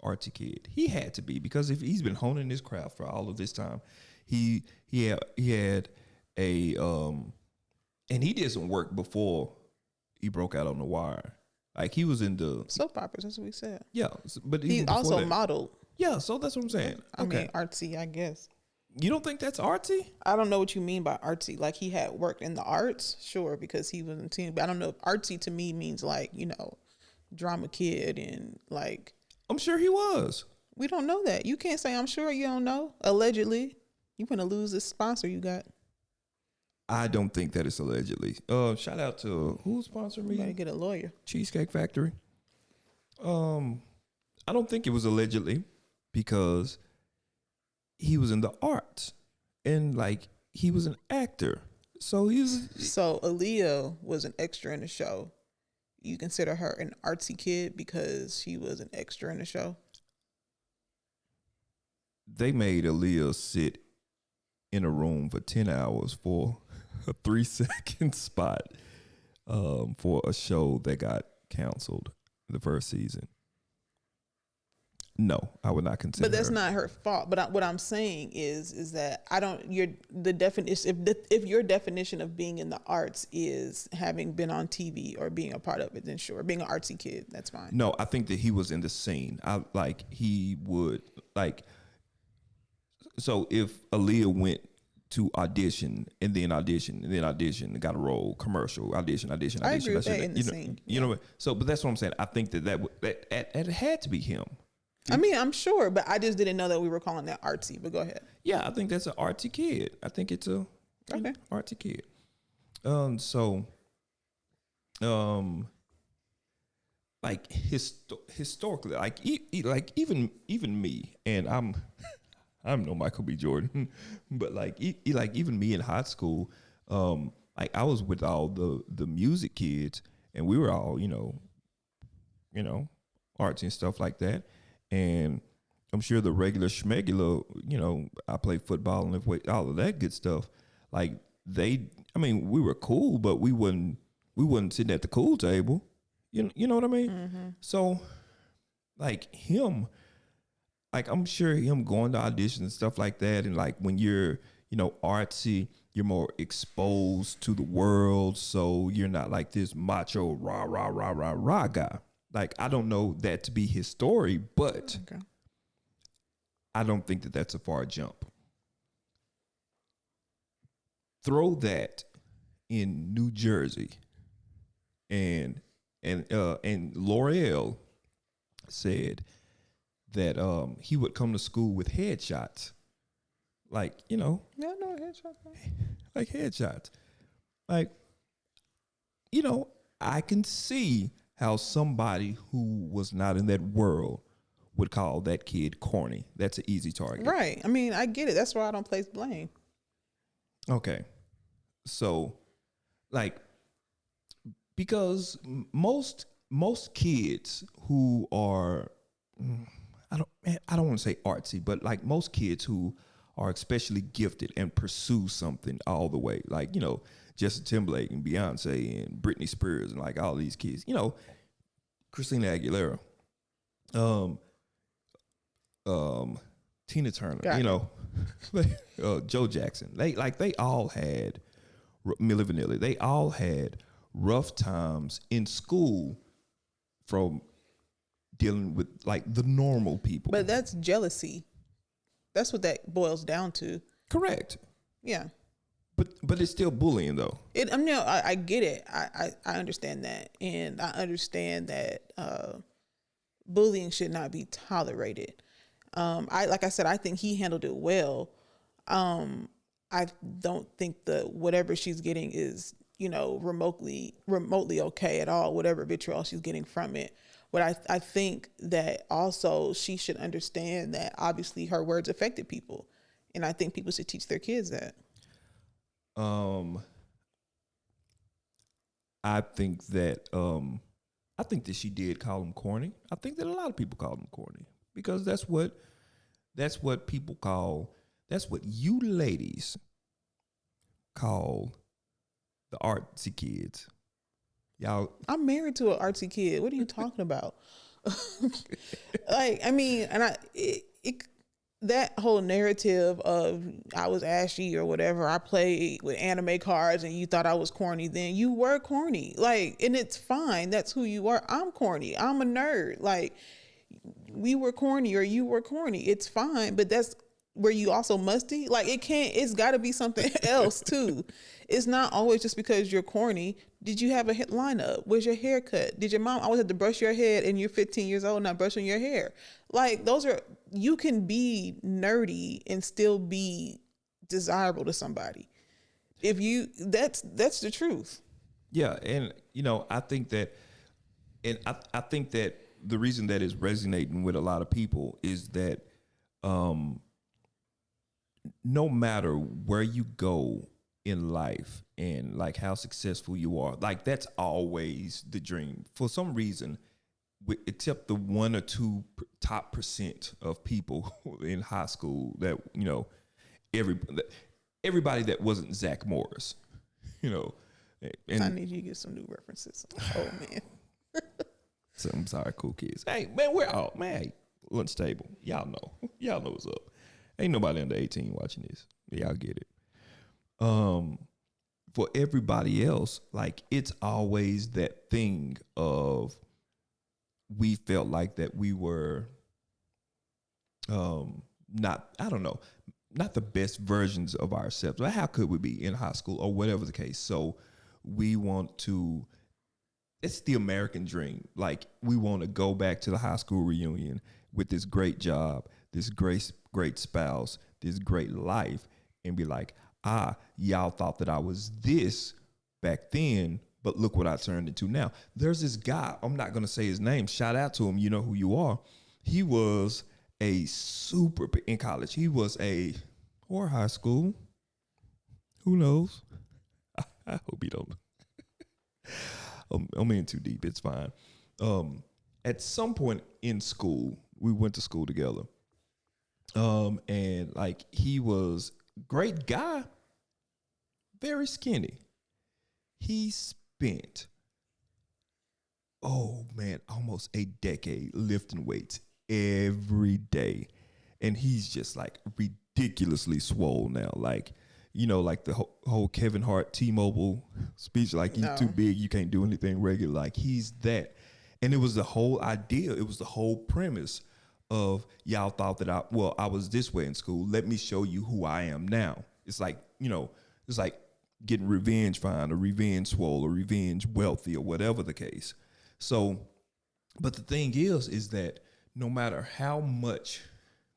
artsy kid. He had to be, because if he's been honing his craft for all of this time, he had a and he did some work before he broke out on The Wire. Like he was in the Soap operas, that's what we said. yeah, but He even before also that- modeled. yeah. So that's what I'm saying. I mean, artsy, I guess. You don't think that's artsy? I don't know what you mean by artsy. Like he had worked in the arts, sure, because he was in team. But I don't know if artsy to me means like, drama kid and like I'm sure he was. we don't know that. You can't say I'm sure you don't know. Allegedly. You're gonna lose this sponsor you got. I don't think that it's allegedly. Shout out to who sponsored You gotta me? get a lawyer. Cheesecake Factory. I don't think it was allegedly, because he was in the arts and like he was an actor. So So Aaliyah was an extra in the show. You consider her an artsy kid because she was an extra in the show? they made Aaliyah sit in a room for 10 hours for a 3-second spot for a show that got canceled the first season. No, I would not consider. But that's her. not her fault. But what I'm saying is that I don't. The definition. If your definition of being in the arts is having been on TV or being a part of it, then sure, being an artsy kid, that's fine. No, I think that he was in the scene. He would like. So if Aaliyah went to audition and then audition, got a role, commercial, audition. I agree with that in the you know, scene. You know what? So, but that's what I'm saying. I think that it had to be him. I mean, I'm sure, but I just didn't know that we were calling that artsy. But go ahead. Yeah, I think that's an artsy kid. I think it's a Okay. artsy kid. Like historically, like like even me, and I'm no Michael B. Jordan, but like even me in high school, like I was with all the music kids, and we were all artsy and stuff like that. And I'm sure the regular schmegular, I played football and lift weight, all of that good stuff. Like we were cool, but we wouldn't sit at the cool table. You know what I mean? Mm-hmm. So like him, like I'm sure him going to auditions and stuff like that. And like when you're, artsy, you're more exposed to the world. So you're not like this macho rah guy. Like, I don't know that to be his story, but Okay. I don't think that that's a far jump. Throw that in New Jersey, and L'Oreal said that he would come to school with headshots, like Yeah, no headshot. like headshots, like I can see how somebody who was not in that world would call that kid corny. That's an easy target. Right. I mean, I get it. That's why I don't place blame. Okay. So, like, because most kids who are, I don't want to say artsy, but like most kids who are especially gifted and pursue something all the way, like, Justin Timberlake and Beyonce and Britney Spears and like all these kids, Christina Aguilera, Tina Turner, Got Joe Jackson. They all had Milli Vanilli. They all had rough times in school from dealing with like the normal people. But that's jealousy. That's what that boils down to. Correct. Yeah. But it's still bullying though. I get it. I understand that. And I understand that bullying should not be tolerated. Like I said, I think he handled it well. I don't think that whatever she's getting is, remotely okay at all, whatever vitriol she's getting from it. But I think that also she should understand that obviously her words affected people. And I think people should teach their kids that. I think that she did call him corny. I think that a lot of people call him corny because that's what people call, that's what you ladies call the artsy kids. Y'all, I'm married to an artsy kid. What are you talking about? Like, I mean, and that whole narrative of I was ashy or whatever, I played with anime cards and you thought I was corny, then you were corny. Like, and it's fine. That's who you are. I'm corny. I'm a nerd. Like, we were corny or you were corny. It's fine, but that's where you also musty. Like, it's got to be something else too. It's not always just because you're corny. Did you have a hit lineup? Was your hair cut? Did your mom always have to brush your head and you're 15 years old not brushing your hair? Like, you can be nerdy and still be desirable to somebody. That's the truth. Yeah, and I think that, I think that the reason that is resonating with a lot of people is that, no matter where you go in life and like how successful you are, like that's always the dream. For some reason, except the 1 or 2 top % of people in high school that everybody that wasn't Zach Morris, and I need you to get some new references. Oh man. So I'm sorry, cool kids. Hey man, we're out, man. Hey, lunch table. Y'all know what's up. Ain't nobody under 18 watching this. Y'all get it. For everybody else, like it's always that thing of we felt like that we were not the best versions of ourselves. But how could we be in high school or whatever the case? So we want to, it's the American dream. Like we want to go back to the high school reunion with this great job, this great spouse, this great life, and be like, y'all thought that I was this back then, but look what I turned into now. There's this guy, I'm not going to say his name. Shout out to him. You know who you are. He was in college. He was or high school. Who knows? I hope you don't. I'm in too deep. It's fine. At some point in school, we went to school together. And like he was great guy, very skinny. He spent, almost a decade lifting weights every day. And he's just like ridiculously swole now. Like, like the whole Kevin Hart T-Mobile speech, like he's too big, you can't do anything regular. Like he's that. And it was the whole idea. It was the whole premise of y'all thought that I was this way in school. Let me show you who I am now. It's like, it's like getting revenge fine or revenge swole or revenge wealthy or whatever the case. So, but the thing is that no matter how much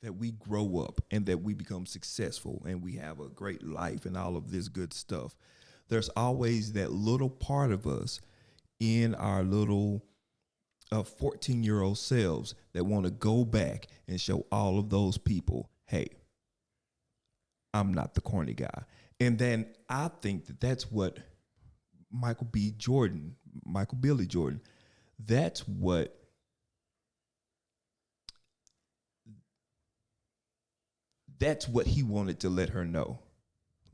that we grow up and that we become successful and we have a great life and all of this good stuff, there's always that little part of us in our little 14-year-old selves that want to go back and show all of those people, hey, I'm not the corny guy. And then I think that that's what Michael Billy Jordan, that's what he wanted to let her know.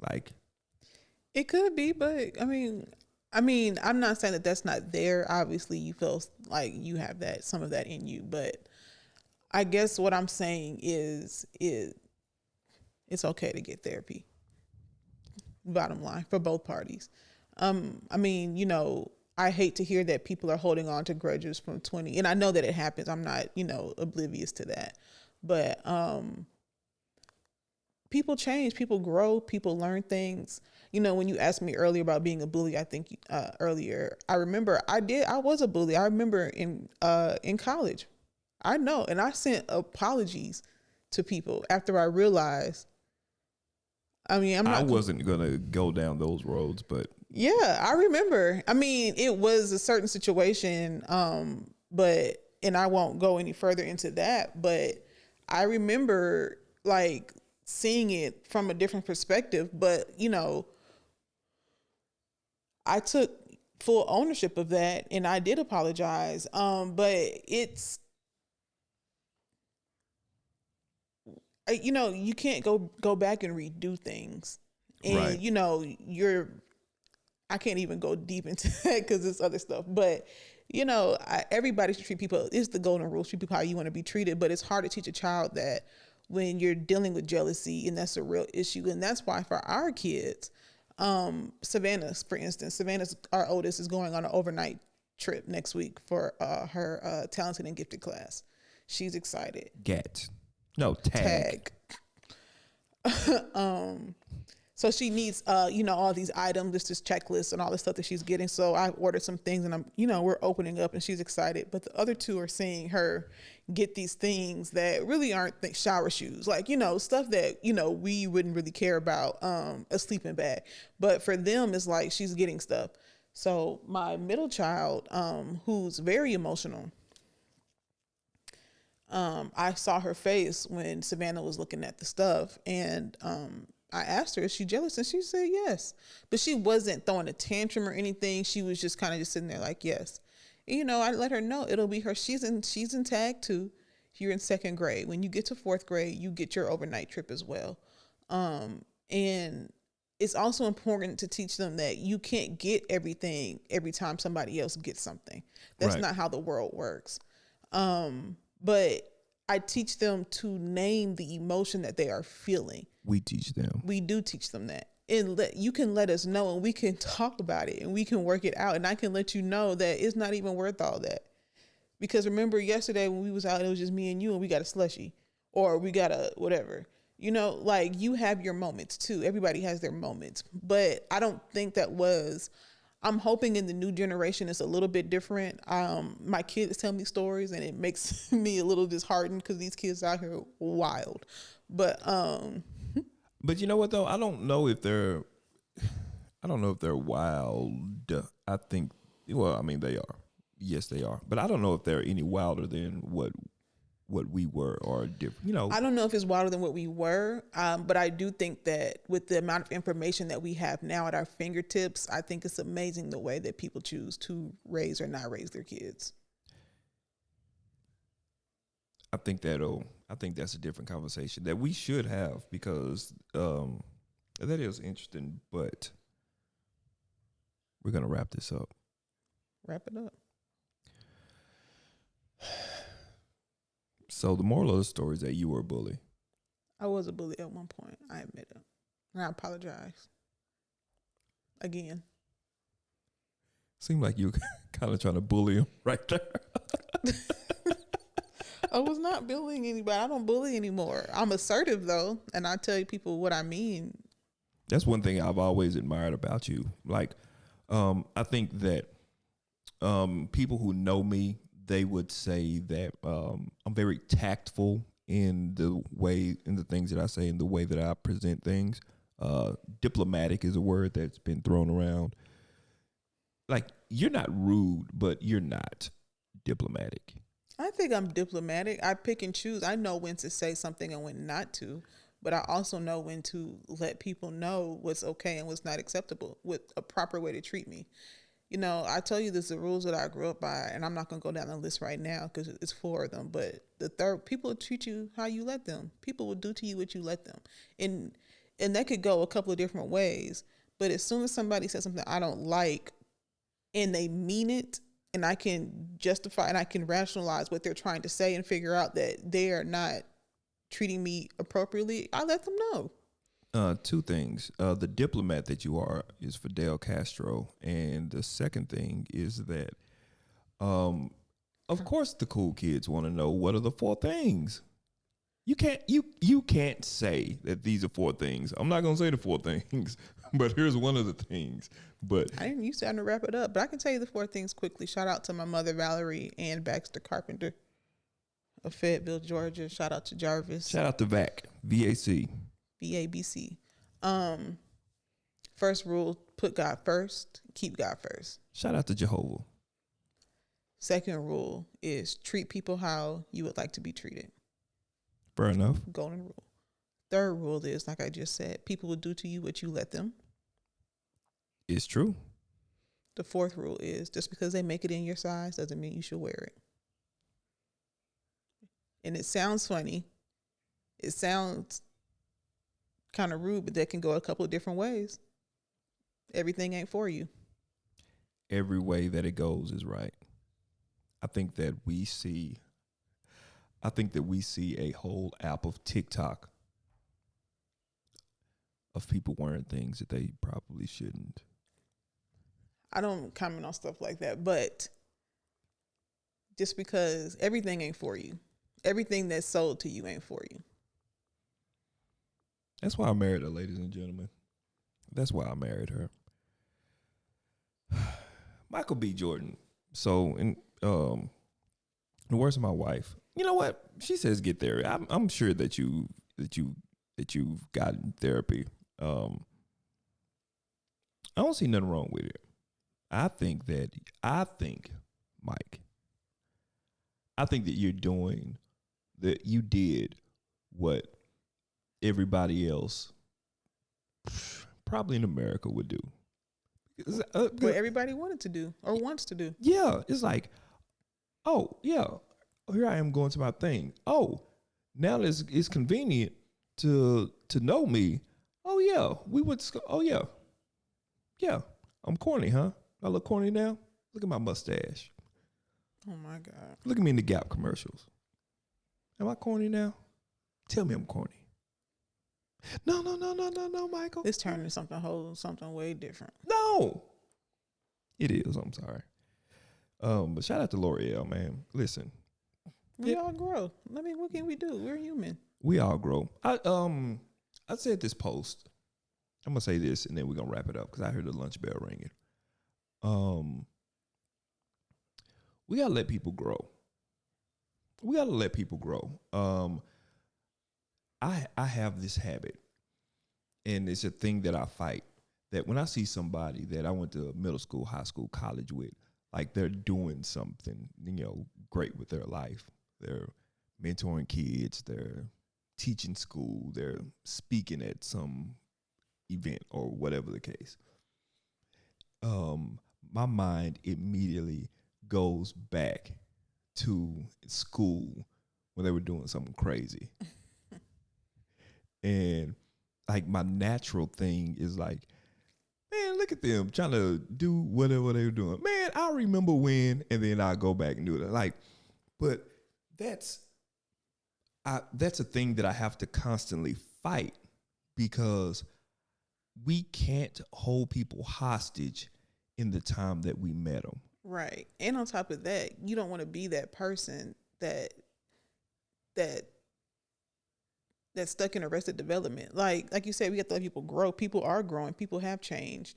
Like, it could be, but I mean, I'm not saying that that's not there. Obviously, you feel like you have some of that in you, but I guess what I'm saying is it's okay to get therapy. Bottom line, for both parties. I hate to hear that people are holding on to grudges from 20, and I know that it happens. I'm not, oblivious to that, but people change, people grow, people learn things. When you asked me earlier about being a bully, I think earlier, I remember I was a bully. I remember in college, I know, and I sent apologies to people after I realized. I wasn't gonna go down those roads, but yeah, I remember. It was a certain situation, and I won't go any further into that, but I remember like seeing it from a different perspective, but I took full ownership of that and I did apologize. But it's, you can't go back and redo things. And, right. I can't even go deep into that because it's other stuff, but everybody should treat people. It's the golden rule: treat people how you want to be treated. But it's hard to teach a child that when you're dealing with jealousy, and that's a real issue. And that's why for our kids, Savannah, for instance, our oldest, is going on an overnight trip next week for her talented and gifted class. She's excited. Tag. So she needs, all these items, this checklist and all the stuff that she's getting. So I ordered some things and we're opening up and she's excited. But the other two are seeing her get these things that really aren't shower shoes, like, stuff that, we wouldn't really care about, a sleeping bag. But for them, it's like she's getting stuff. So my middle child, who's very emotional, I saw her face when Savannah was looking at the stuff, and I asked her, is she jealous? And she said yes. But she wasn't throwing a tantrum or anything. She was just kind of just sitting there like, yes. And, I let her know it'll be her. She's in tag 2. You're in 2nd grade. When you get to 4th grade, you get your overnight trip as well. And it's also important to teach them that you can't get everything every time somebody else gets something. That's not how the world works. But I teach them to name the emotion that they are feeling. We teach them. We do teach them that. And you can let us know, and we can talk about it, and we can work it out. And I can let you know that it's not even worth all that. Because remember yesterday when we was out, it was just me and you, and we got a slushie, or we got a whatever. You have your moments too. Everybody has their moments. But I don't think I'm hoping in the new generation it's a little bit different. My kids tell me stories, and it makes me a little disheartened because these kids out here wild. But you know what though? I don't know if they're wild. I think, they are. Yes, they are. But I don't know if they're any wilder than what we were or different. I don't know if it's wilder than what we were, but I do think that with the amount of information that we have now at our fingertips, I think it's amazing the way that people choose to raise or not raise their kids. I think that's a different conversation that we should have, because that is interesting, but we're going to wrap this up. Wrap it up. So the moral of the story is that you were a bully. I was a bully at one point. I admit it. And I apologize. Again. Seemed like you were kind of trying to bully him right there. I was not bullying anybody. I don't bully anymore. I'm assertive, though, and I tell people what I mean. That's one thing I've always admired about you. Like, I think that people who know me, they would say that I'm very tactful in the things that I say, in the way that I present things. Diplomatic is a word that's been thrown around. Like, you're not rude, but you're not diplomatic. I think I'm diplomatic. I pick and choose. I know when to say something and when not to, but I also know when to let people know what's okay and what's not acceptable with a proper way to treat me. I tell you, there's the rules that I grew up by, and I'm not going to go down the list right now because it's 4 of them. But the third, people will treat you how you let them. People will do to you what you let them. And that could go a couple of different ways. But as soon as somebody says something I don't like and they mean it, and I can justify and I can rationalize what they're trying to say and figure out that they are not treating me appropriately, I let them know. 2 things. The diplomat that you are is Fidel Castro. And the second thing is that, of course, the cool kids want to know, what are the 4 things? You can't say that these are 4 things. I'm not going to say the 4 things, but here's one of the things. But I didn't used to have to wrap it up, but I can tell you the 4 things quickly. Shout out to my mother, Valerie Ann Baxter Carpenter of Fayetteville, Georgia. Shout out to Jarvis. Shout out to VAC, VAC. VABC. First rule, put God first, keep God first. Shout out to Jehovah. Second rule is treat people how you would like to be treated. Fair enough. Golden rule. Third rule is, like I just said, people will do to you what you let them. It's true. The 4th rule is, just because they make it in your size doesn't mean you should wear it. And it sounds funny. It sounds kind of rude, but that can go a couple of different ways. Everything ain't for you. Every way that it goes is right. I think that we see a whole app of TikTok of people wearing things that they probably shouldn't. I don't comment on stuff like that, but just because everything ain't for you, everything that's sold to you ain't for you. That's why I married her, ladies and gentlemen. That's why I married her. Michael B. Jordan. So, in the words of my wife, you know what? She says get therapy. I'm sure that you've gotten therapy. I don't see nothing wrong with it. I think, Mike, I think that you did what everybody else probably in America would do. What everybody wanted to do or wants to do. Yeah, it's like, oh yeah, here I am going to my thing. Oh, now it's convenient to know me. Oh yeah, we went to school. Oh yeah, I'm corny, huh? I look corny now. Look at my mustache. Oh my God. Look at me in the Gap commercials. Am I corny now? Tell me I'm corny. No, Michael. It's turning to something way different. No, it is. I'm sorry. But shout out to L'Oreal, man. Listen, We all grow. I mean, what can we do? We're human. we all grow. I said this post. I'm gonna say this, and then we're gonna wrap it up because I heard the lunch bell ringing. We gotta let people grow. I have this habit, and it's a thing that I fight, that when I see somebody that I went to middle school, high school, college with, like they're doing something, great with their life. They're mentoring kids, they're teaching school, they're speaking at some event or whatever the case. My mind immediately goes back to school when they were doing something crazy. And like my natural thing is like, man, look at them trying to do whatever they were doing. Man, I remember when, and then I go back and do it. Like, but that's a thing that I have to constantly fight, because we can't hold people hostage in the time that we met them. Right. And on top of that, you don't want to be that person that's stuck in arrested development. Like you said, we have to let people grow. People are growing. People have changed.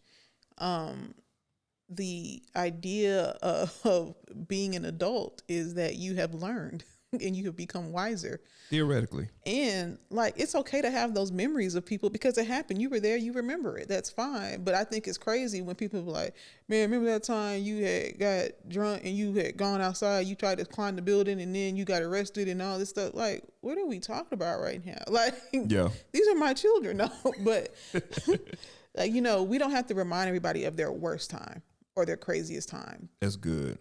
The idea of being an adult is that you have learned and you have become wiser. Theoretically. And like, it's okay to have those memories of people because it happened. You were there, you remember it. That's fine. But I think it's crazy when people are like, man, remember that time you had got drunk and you had gone outside, you tried to climb the building and then you got arrested and all this stuff. Like, what are we talking about right now? Like, yeah, these are my children. No, but like, we don't have to remind everybody of their worst time or their craziest time. That's good.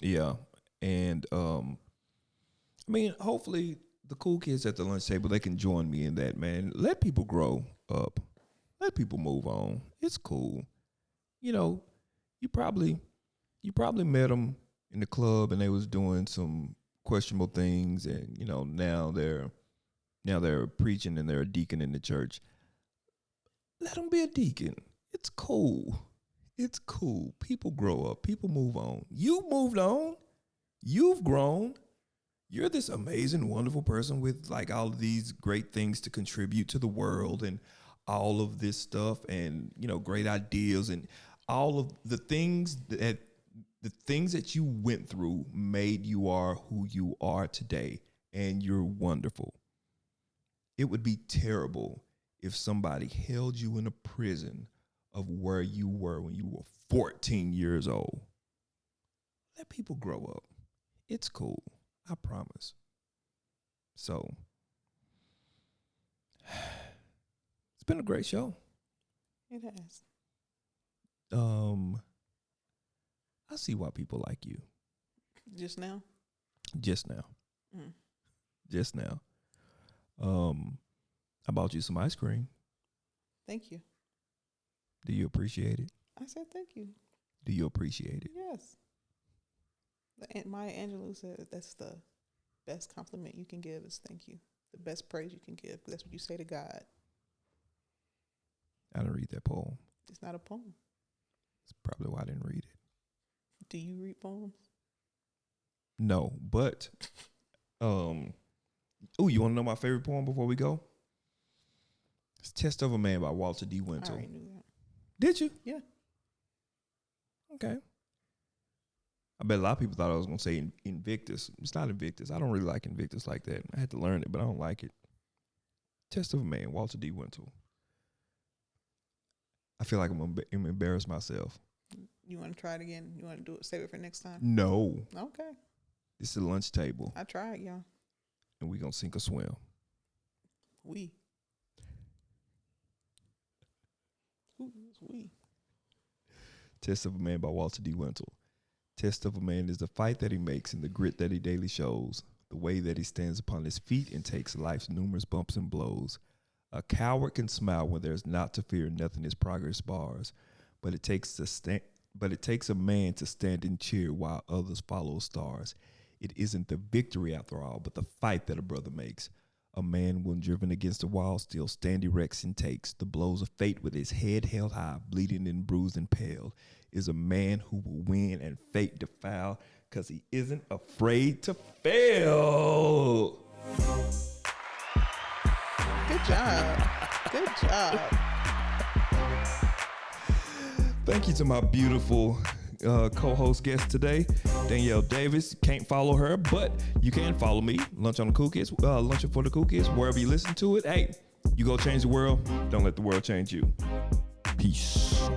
Yeah. And I mean, hopefully the cool kids at the lunch table, they can join me in that, man. Let people grow up. Let people move on. It's cool. You probably met them in the club and they was doing some questionable things, and now they're preaching and they're a deacon in the church. Let them be a deacon. It's cool. People grow up. People move on. You moved on. You've grown. You're this amazing, wonderful person with like all of these great things to contribute to the world and all of this stuff, and great ideas, and all of the things that you went through made you are who you are today, and you're wonderful. It would be terrible if somebody held you in a prison of where you were when you were 14 years old. Let people grow up. It's cool. I promise. So, it's been a great show. It has. I see why people like you. Just now? Just now. Mm. Just now. I bought you some ice cream. Thank you. Do you appreciate it? I said thank you. Do you appreciate it? Yes. And Maya Angelou said that's the best compliment you can give is thank you. The best praise you can give. That's what you say to God. I didn't read that poem. It's not a poem. That's probably why I didn't read it. Do you read poems? No, but you want to know my favorite poem before we go? It's Test of a Man by Walter D. I Wintle. already knew that. Did you? Yeah. Okay. I bet a lot of people thought I was going to say Invictus. It's not Invictus. I don't really like Invictus like that. I had to learn it, but I don't like it. Test of a Man, Walter D. Wintle. I feel like I'm embarrass myself. You want to try it again? You want to do it? Save it for next time? No. Okay. It's a lunch table, I tried, y'all. and we going to sink or swim. We. Who is we? Test of a Man by Walter D. Wintle. Test of a man is the fight that he makes and the grit that he daily shows, the way that he stands upon his feet and takes life's numerous bumps and blows. A coward can smile when there's not to fear, nothing his progress bars, but it takes a man to stand and cheer while others follow stars. It isn't the victory after all, but the fight that a brother makes. A man, when driven against a wall, still stand erect and takes the blows of fate with his head held high, bleeding and bruised and pale, is a man who will win and fate defile, because he isn't afraid to fail. Good job. Good job. Thank you to my beautiful co-host guest today, Danielle Davis. Can't follow her, but you can follow me, Lunch on the Cool Kids, Lunch for the Cool Kids, wherever you listen to it. Hey, you go change the world. Don't let the world change you. Peace.